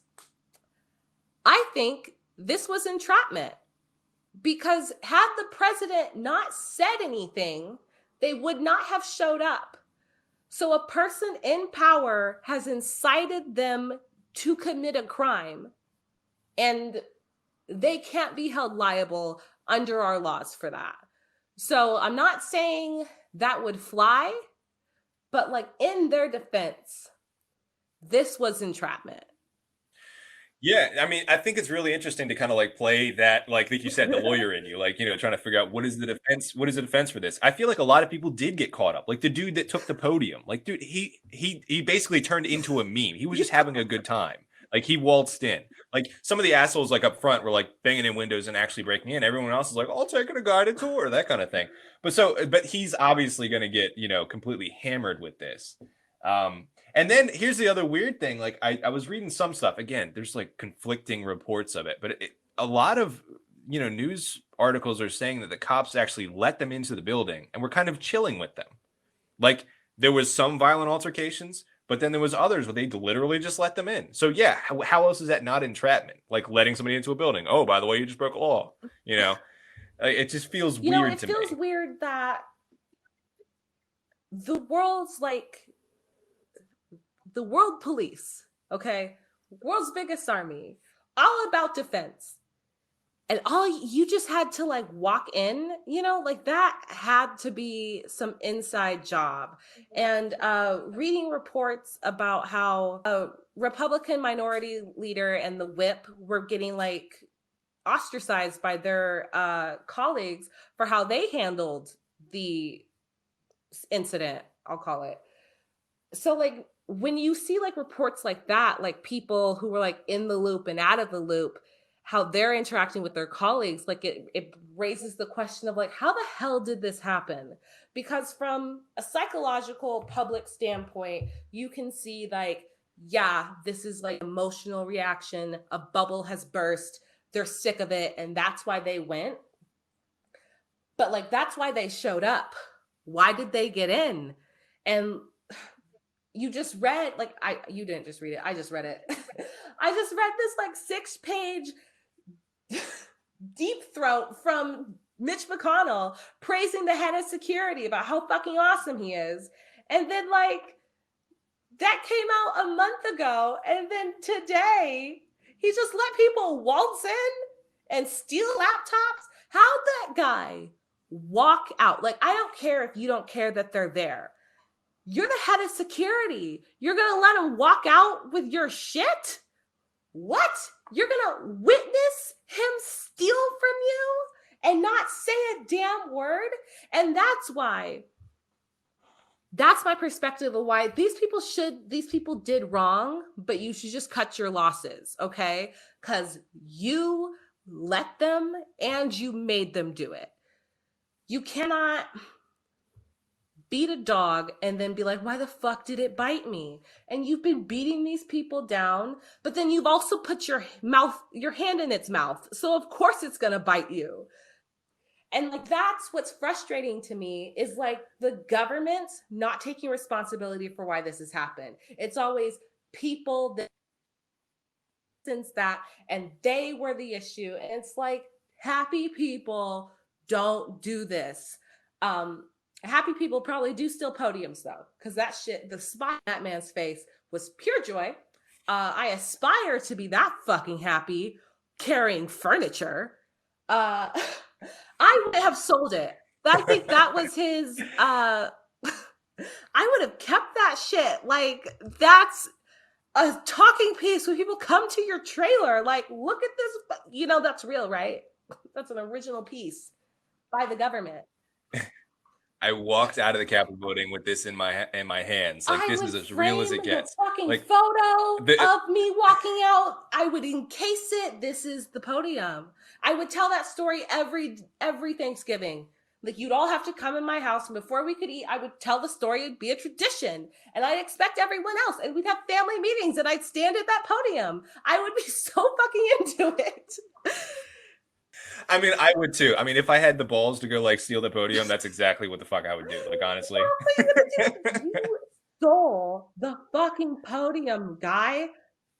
I think this was entrapment, because had the president not said anything, they would not have showed up. So a person in power has incited them to commit a crime, and they can't be held liable under our laws for that. So I'm not saying that would fly, but like in their defense, this was entrapment. Yeah, I mean, I think it's really interesting to kind of like play that, like you said, the lawyer in you, like, trying to figure out what is the defense for this. I feel like a lot of people did get caught up. Like the dude that took the podium, like, dude, he basically turned into a meme. He was just having a good time. Like he waltzed in. Like some of the assholes like up front were like banging in windows and actually breaking in. Everyone else is like, "Oh, taking a guided tour," that kind of thing. But he's obviously going to get, completely hammered with this. And then here's the other weird thing. Like I was reading some stuff. Again, there's like conflicting reports of it, but a lot of news articles are saying that the cops actually let them into the building and were kind of chilling with them. Like there was some violent altercations, but then there was others where they literally just let them in. So yeah, how else is that not entrapment? Like letting somebody into a building. Oh, by the way, you just broke a law. It just feels weird It to feels me. weird that the world's like the world police, okay? World's biggest army, all about defense. And all you just had to like walk in, like that had to be some inside job. And reading reports about how a Republican minority leader and the whip were getting like ostracized by their colleagues for how they handled the incident, I'll call it. So like when you see like reports like that, like people who were like in the loop and out of the loop, how they're interacting with their colleagues, like it raises the question of like, how the hell did this happen? Because from a psychological public standpoint, you can see like, yeah, this is like emotional reaction, a bubble has burst, they're sick of it, and that's why they went. But like that's why they showed up. Why did they get in? And you just read like you didn't just read it, I just read it. I just read this like 6-page deep throat from Mitch McConnell praising the head of security about how fucking awesome he is. And then like that came out a month ago, and then today he just let people waltz in and steal laptops. How'd that guy walk out? Like, I don't care if you don't care that they're there. You're the head of security. You're going to let him walk out with your shit? What? You're going to witness him steal from you and not say a damn word? And that's my perspective of why these people did wrong, but you should just cut your losses, okay? Because you let them and you made them do it. You cannot beat a dog and then be like, why the fuck did it bite me? And you've been beating these people down, but then you've also put your hand in its mouth. So of course it's gonna bite you. And like that's what's frustrating to me is like the government not taking responsibility for why this has happened. It's always people that since that and they were the issue. And it's like happy people don't do this. Happy people probably do steal podiums though, because that shit, the spot in that man's face was pure joy. I aspire to be that fucking happy carrying furniture. I would have sold it. I think that was his I would have kept that shit. Like that's a talking piece when people come to your trailer. Like, look at this. That's real, right? That's an original piece by the government. I walked out of the Capitol building with this in my hands. Like this is as real as it gets. The fucking like photo of me walking out. I would encase it. This is the podium. I would tell that story every Thanksgiving. Like you'd all have to come in my house, and before we could eat, I would tell the story. It'd be a tradition, and I'd expect everyone else, and we'd have family meetings, and I'd stand at that podium. I would be so fucking into it. I mean, I would too. I mean, if I had the balls to go like steal the podium, that's exactly what the fuck I would do. Like honestly. You stole the fucking podium, guy.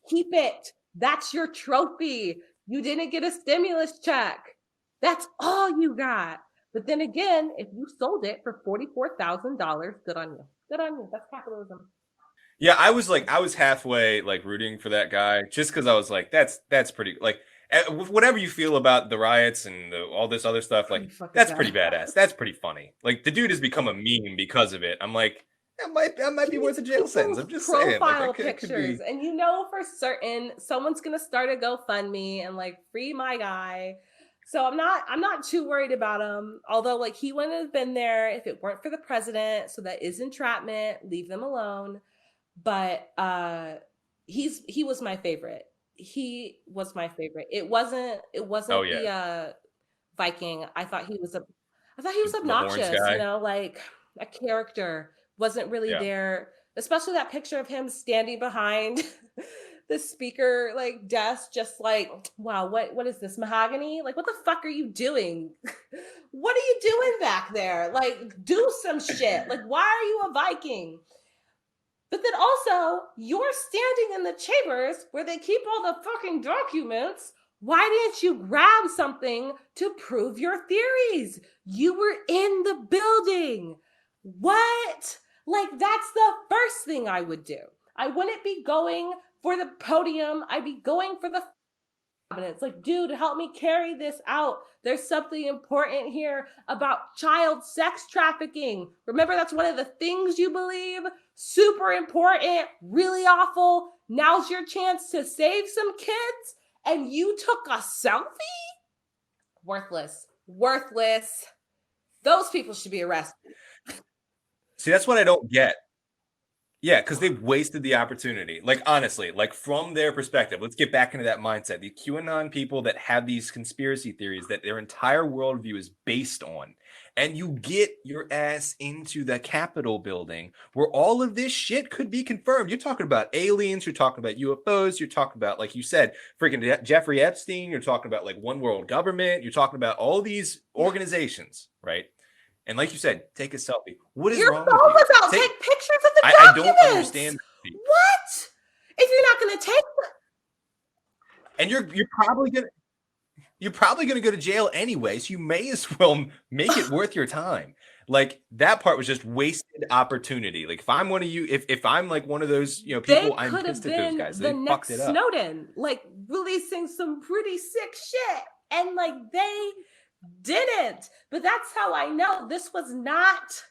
Keep it. That's your trophy. You didn't get a stimulus check. That's all you got. But then again, if you sold it for $44,000, good on you. Good on you. That's capitalism. Yeah, I was halfway like rooting for that guy just because I was like, that's pretty like whatever you feel about the riots and all this other stuff, like that's pretty badass. That's pretty funny. Like the dude has become a meme because of it. I'm like, that might be worth a jail sentence. I'm just saying, like, pictures, and for certain someone's gonna start a GoFundMe and like free my guy. So I'm not too worried about him. Although like he wouldn't have been there if it weren't for the president. So that is entrapment. Leave them alone. But he was my favorite. He was my favorite. It wasn't the Viking. I thought he was obnoxious, like a character. Wasn't really there. especially that picture of him standing behind the speaker like desk, just like, wow, what is this, mahogany? Like, what the fuck are you doing? What are you doing back there? Like, do some shit. Like, why are you a Viking? But then also, you're standing in the chambers where they keep all the fucking documents. Why didn't you grab something to prove your theories? You were in the building. What? Like, that's the first thing I would do. I wouldn't be going for the podium. I'd be going for the evidence. Like, dude, help me carry this out. There's something important here about child sex trafficking. Remember, that's one of the things you believe. Super important, really awful. Now's your chance to save some kids, and you took a selfie? Worthless. Worthless. Those people should be arrested. See, that's what I don't get. Yeah, because they've wasted the opportunity. Like, honestly, like from their perspective, let's get back into that mindset. The QAnon people that have these conspiracy theories that their entire worldview is based on. And you get your ass into the Capitol building where all of this shit could be confirmed. You're talking about aliens, you're talking about UFOs, you're talking about, like you said, freaking Jeffrey Epstein, you're talking about like one world government, you're talking about all these organizations, right? And like you said, take a selfie. What is Your wrong phone with you? was out. Take pictures of the I don't documents. understand. What? If you're not going to take And you're probably gonna go to jail anyway, so you may as well make it worth your time. Like that part was just wasted opportunity. Like if I'm one of you, if I'm like one of those they people, I'm could have pissed at those been guys. the They fucked next it up. Snowden, like releasing some pretty sick shit. And like they didn't. But that's how I know this was not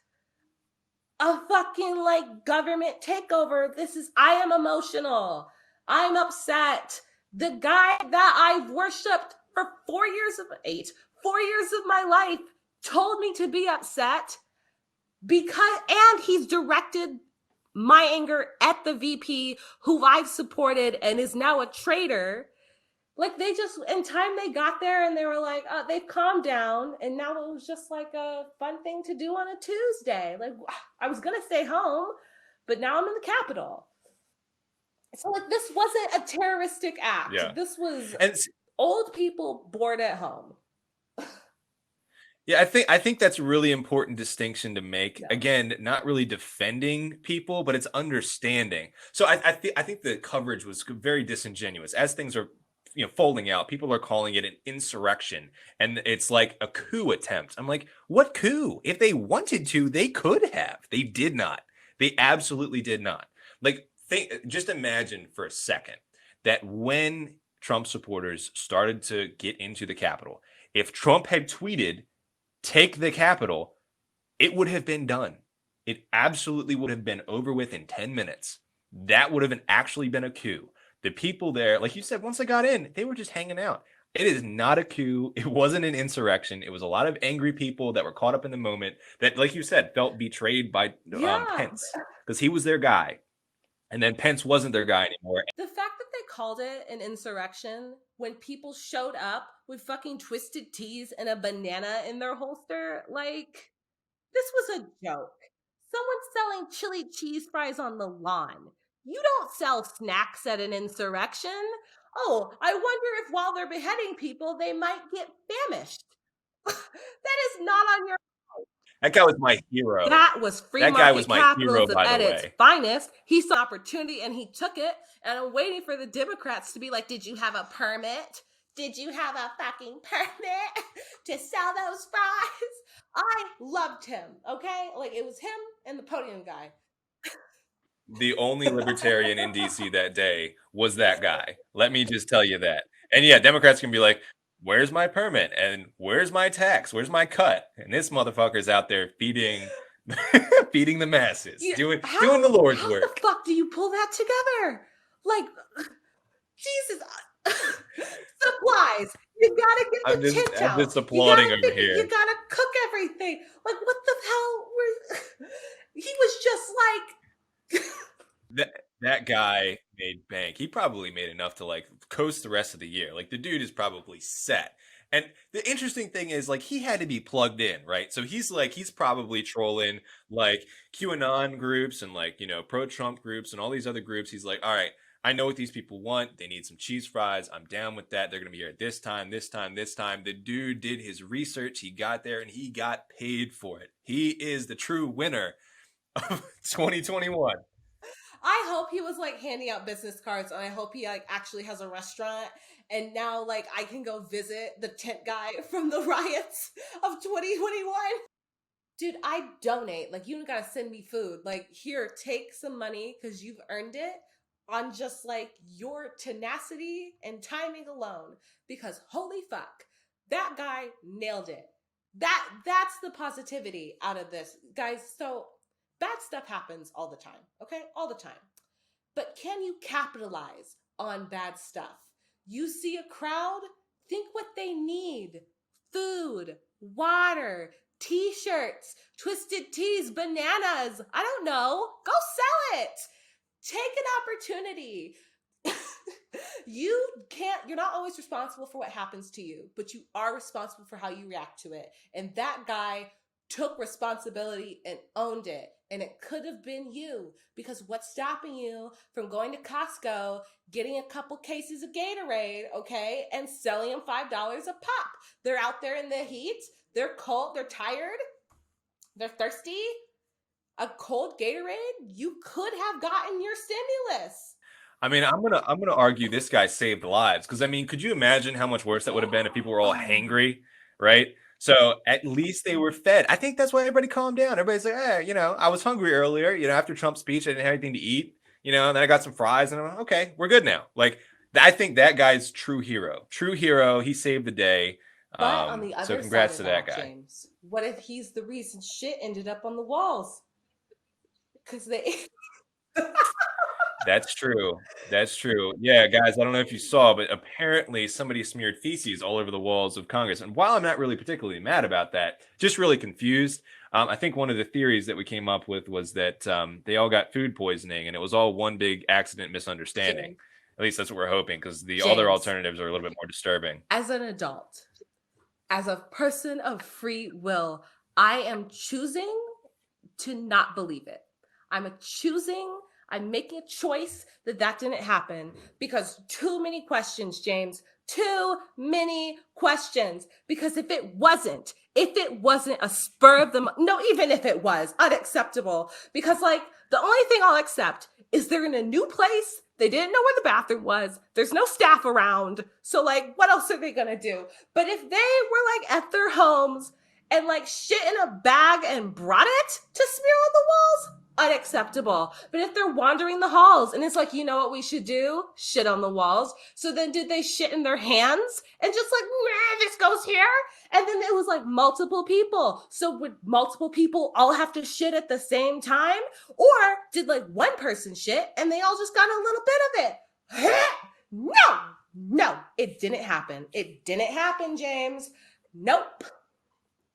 a fucking like government takeover. This is, I am emotional. I'm upset. The guy that I've worshipped for 4 years of my life told me to be upset because, and he's directed my anger at the VP who I've supported and is now a traitor. Like they just, in time they got there and they were like, they've calmed down. And now it was just like a fun thing to do on a Tuesday. Like I was going to stay home, but now I'm in the Capitol. So like this wasn't a terroristic act. Yeah. This was And old people bored at home. yeah, I think that's a really important distinction to make. Yeah. Again, not really defending people, but it's understanding. So I think the coverage was very disingenuous. As things are folding out, people are calling it an insurrection, and it's like a coup attempt. I'm like, what coup? If they wanted to, they could have. They did not. They absolutely did not. Like, just imagine for a second that when Trump supporters started to get into the Capitol, if Trump had tweeted, "Take the Capitol," it would have been done. It absolutely would have been over with in 10 minutes. That would have actually been a coup. The people there, like you said, once they got in, they were just hanging out. It is not a coup. It wasn't an insurrection. It was a lot of angry people that were caught up in the moment that, like you said, felt betrayed by Pence because he was their guy. And then Pence wasn't their guy anymore. The fact that they called it an insurrection when people showed up with fucking twisted teas and a banana in their holster, like, this was a joke. Someone's selling chili cheese fries on the lawn. You don't sell snacks at an insurrection. Oh, I wonder if while they're beheading people, they might get famished. That is not on your. That guy was my hero. That was free that market guy was my capitalism hero, by at the its way. finest. He saw opportunity and he took it. And I'm waiting for the Democrats to be like, did you have a permit? Did you have a fucking permit to sell those fries? I loved him, okay? Like, it was him and the podium guy. The only libertarian in DC that day was that guy. Let me just tell you that. And yeah, Democrats can be like, where's my permit? And where's my tax? Where's my cut? And this motherfucker's out there feeding feeding the masses, doing the Lord's work. How the fuck do you pull that together? Like, Jesus. Supplies. You gotta get the tint out. I'm just applauding over here. You gotta cook everything. Like, what the hell? He was just like... that guy made bank. He probably made enough to like coast the rest of the year. Like the dude is probably set. And the interesting thing is, like, he had to be plugged in, right? So he's probably trolling like QAnon groups and like, pro-Trump groups and all these other groups. He's like, all right, I know what these people want. They need some cheese fries. I'm down with that. They're gonna be here at this time, this time, this time. The dude did his research. He got there and he got paid for it. He is the true winner of 2021. I hope he was like handing out business cards, and I hope he like actually has a restaurant. And now, like, I can go visit the tent guy from the riots of 2021. Dude, I donate. Like, you don't gotta send me food. Like, here, take some money because you've earned it on just like your tenacity and timing alone. Because holy fuck, that guy nailed it. That's the positivity out of this, guys. So bad stuff happens all the time, okay? All the time. But can you capitalize on bad stuff? You see a crowd, think what they need: food, water, t-shirts, twisted teas, bananas. I don't know. Go sell it. Take an opportunity. You're not always responsible for what happens to you, but you are responsible for how you react to it. And that guy took responsibility and owned it. And it could have been you, because what's stopping you from going to Costco, getting a couple cases of Gatorade, okay, and selling them $5 a pop? They're out there in the heat. They're cold. They're tired. They're thirsty. A cold Gatorade, you could have gotten your stimulus. I mean, I'm gonna argue this guy saved lives because I mean, could you imagine how much worse that would have been if people were all Oh, hangry, right? So at least they were fed. I think that's why everybody calmed down. Everybody's like, hey, I was hungry earlier. After Trump's speech, I didn't have anything to eat. And then I got some fries, and I'm like, okay, we're good now. Like, I think that guy's true hero. True hero. He saved the day. but on the So other side congrats of to that that, guy. James, what if he's the reason shit ended up on the walls? Because they. That's true. That's true. Yeah, guys, I don't know if you saw, but apparently somebody smeared feces all over the walls of Congress. And while I'm not really particularly mad about that, just really confused. I think one of the theories that we came up with was that they all got food poisoning and it was all one big accident misunderstanding. James, At least that's what we're hoping, because the other James, alternatives are a little bit more disturbing. as an adult, as a person of free will, I am choosing to not believe it. I'm making a choice that didn't happen, because too many questions, James, too many questions. Because if it wasn't a spur of the, no, even if it was unacceptable, because like the only thing I'll accept is they're in a new place. They didn't know where the bathroom was. There's no staff around. So like, what else are they going to do? But if they were like at their homes and like shit in a bag and brought it to smear on the walls, unacceptable. But if they're wandering the halls and it's like, you know what we should do? Shit on the walls. So then did they shit in their hands and just like, this goes here? And then it was like multiple people. So would multiple people all have to shit at the same time? Or did like one person shit and they all just got a little bit of it? No, it didn't happen. It didn't happen, James. Nope.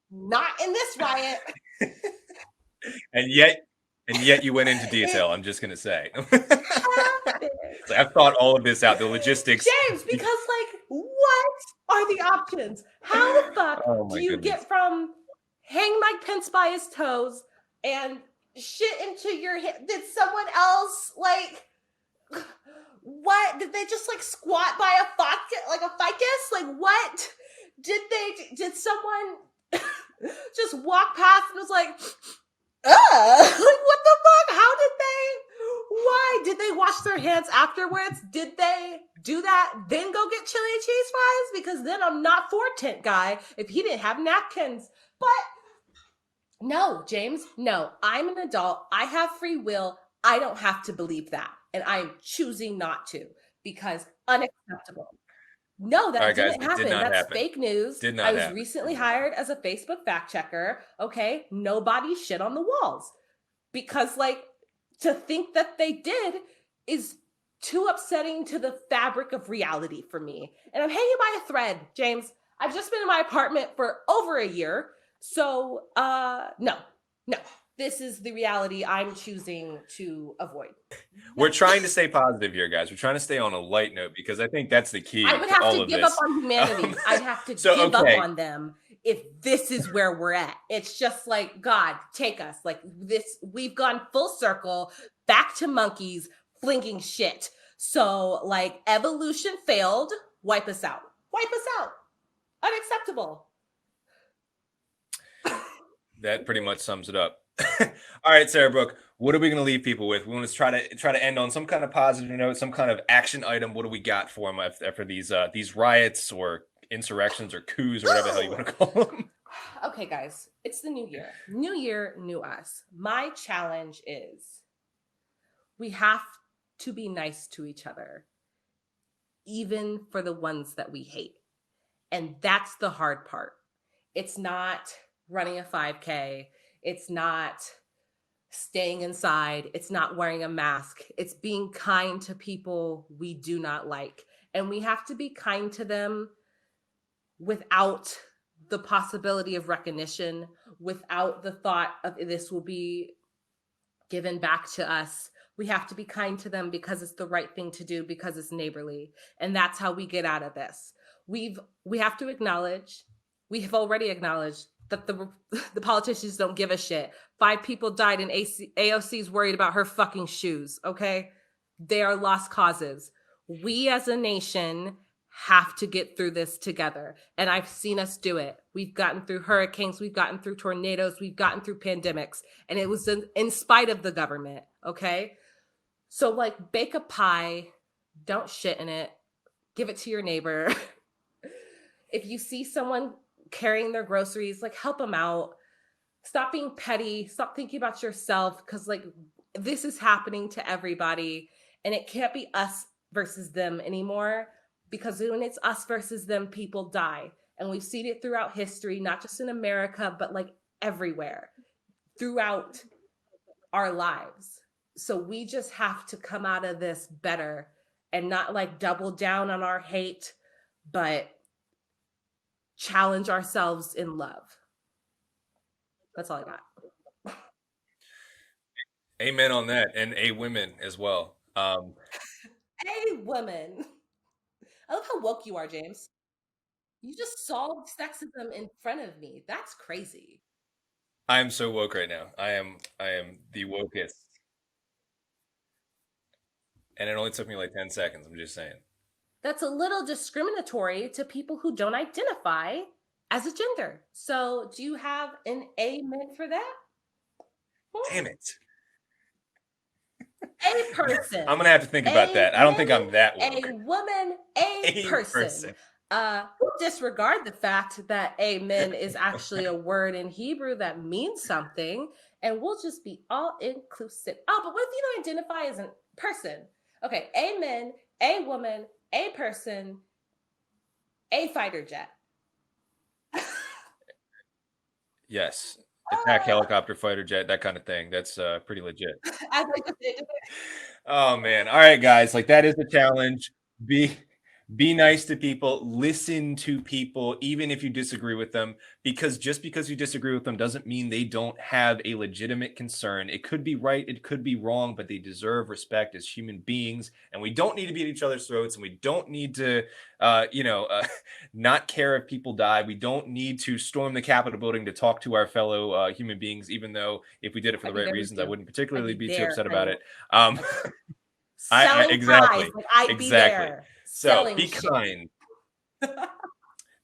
Not in this riot. And yet you went into It detail, I'm just gonna say. happened. So I've thought all of this out, the logistics. James, because like, what are the options? How the fuck Oh do my you goodness. get from hang Mike Pence by his toes and shit into your hand? Did someone else like what? Did they just like squat by a ficus? Like what? Did someone just walk past and was like, like what the fuck? How did they? Why did they wash their hands afterwards? Did they do that? Then go get chili cheese fries? Because then I'm not for tent guy if he didn't have napkins. But no, James, no. I'm an adult. I have free will. I don't have to believe that, and I'm choosing not to, because unacceptable. No, All that right, guys, didn't it did happen. not That's happen. fake news. Did I not was happen. recently hired as a Facebook fact checker. Okay, nobody shit on the walls, because like to think that they did is too upsetting to the fabric of reality for me. And I'm hanging by a thread, James. I've just been in my apartment for over a year. So no. this is the reality I'm choosing to avoid. We're trying to stay positive here, guys. We're trying to stay on a light note because I think that's the I key would to have all to of give up this. on humanity. I'd have to So, give up okay. on them if this is where we're at. It's just like, God, take us. Like this, we've gone full circle back to monkeys flinging shit. So, like, evolution failed. Wipe us out. Wipe us out. Unacceptable. That pretty much sums it up. All right, Sarahbrook, what are we going to leave people with? We want to try to end on some kind of positive note, some kind of action item. What do we got for them after these riots or insurrections or coups or whatever the hell you want to call them? Okay, guys, it's the new year. New year, new us. My challenge is we have to be nice to each other, even for the ones that we hate. And that's the hard part. It's not running a 5K. It's not staying inside. It's not wearing a mask. It's being kind to people we do not like. And we have to be kind to them without the possibility of recognition, without the thought of this will be given back to us. We have to be kind to them because it's the right thing to do, because it's neighborly. And that's how we get out of this. We have to acknowledge, we have already acknowledged that the politicians don't give a shit. 5 people died and AOC's worried about her fucking shoes, okay? They are lost causes. We as a nation have to get through this together. And I've seen us do it. We've gotten through hurricanes, we've gotten through tornadoes, we've gotten through pandemics, and it was in spite of the government, okay? So, like, bake a pie, don't shit in it, give it to your neighbor. If you see someone carrying their groceries, like, help them out. Stop being petty, stop thinking about yourself, because, like, this is happening to everybody, and it can't be us versus them anymore, because when it's us versus them, people die. And we've seen it throughout history, not just in America, but like everywhere throughout our lives. So we just have to come out of this better and not like double down on our hate, but challenge ourselves in love. That's all I got. Amen on that, and a women as well. Hey, women. I love how woke you are, James. You just solved sexism in front of me. That's crazy. I am so woke right now. I am the wokest, and it only took me like 10 seconds. I'm just saying. That's a little discriminatory to people who don't identify as a gender. So, do you have an amen for that? Damn it. A person, I'm gonna have to think about a that. I don't think man, I'm that a woke. woman, a A person. person. We'll disregard the fact that amen is actually a word in Hebrew that means something, and we'll just be all inclusive. Oh, but what if you don't identify as a person? Okay, amen, a woman, a person, a fighter jet. Yes. Attack helicopter, fighter jet, that kind of thing. That's pretty legit. As I just did. Oh man. All right, guys. Like that is the challenge. Be be nice to people, listen to people even if you disagree with them, because just because you disagree with them doesn't mean they don't have a legitimate concern. It could be right, it could be wrong, but they deserve respect as human beings, and we don't need to be at each other's throats, and we don't need to not care if people die. We don't need to storm the Capitol building to talk to our fellow human beings, even though if we did it for I'd the be right there with reasons, I you. wouldn't I'd particularly be be too there, upset about honey. it. Um, Like I selling pies. exactly, Like I'd be exactly. there So selling be shit. kind.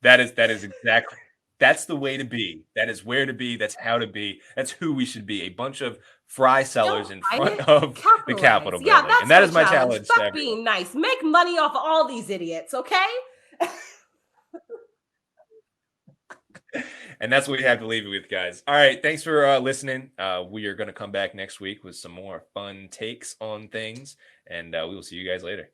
That is exactly that's the way to be. That is where to be. That's how to be. That's who we should be. A bunch of fry sellers Don't in fight front it. of the Capitalize. Capitol Yeah, building, and that's that my is my challenge. challenge to Fuck everyone. being nice. Make money off of all these idiots, okay? And that's what we have to leave it with, guys. All right, thanks for listening. We are going to come back next week with some more fun takes on things, and we will see you guys later.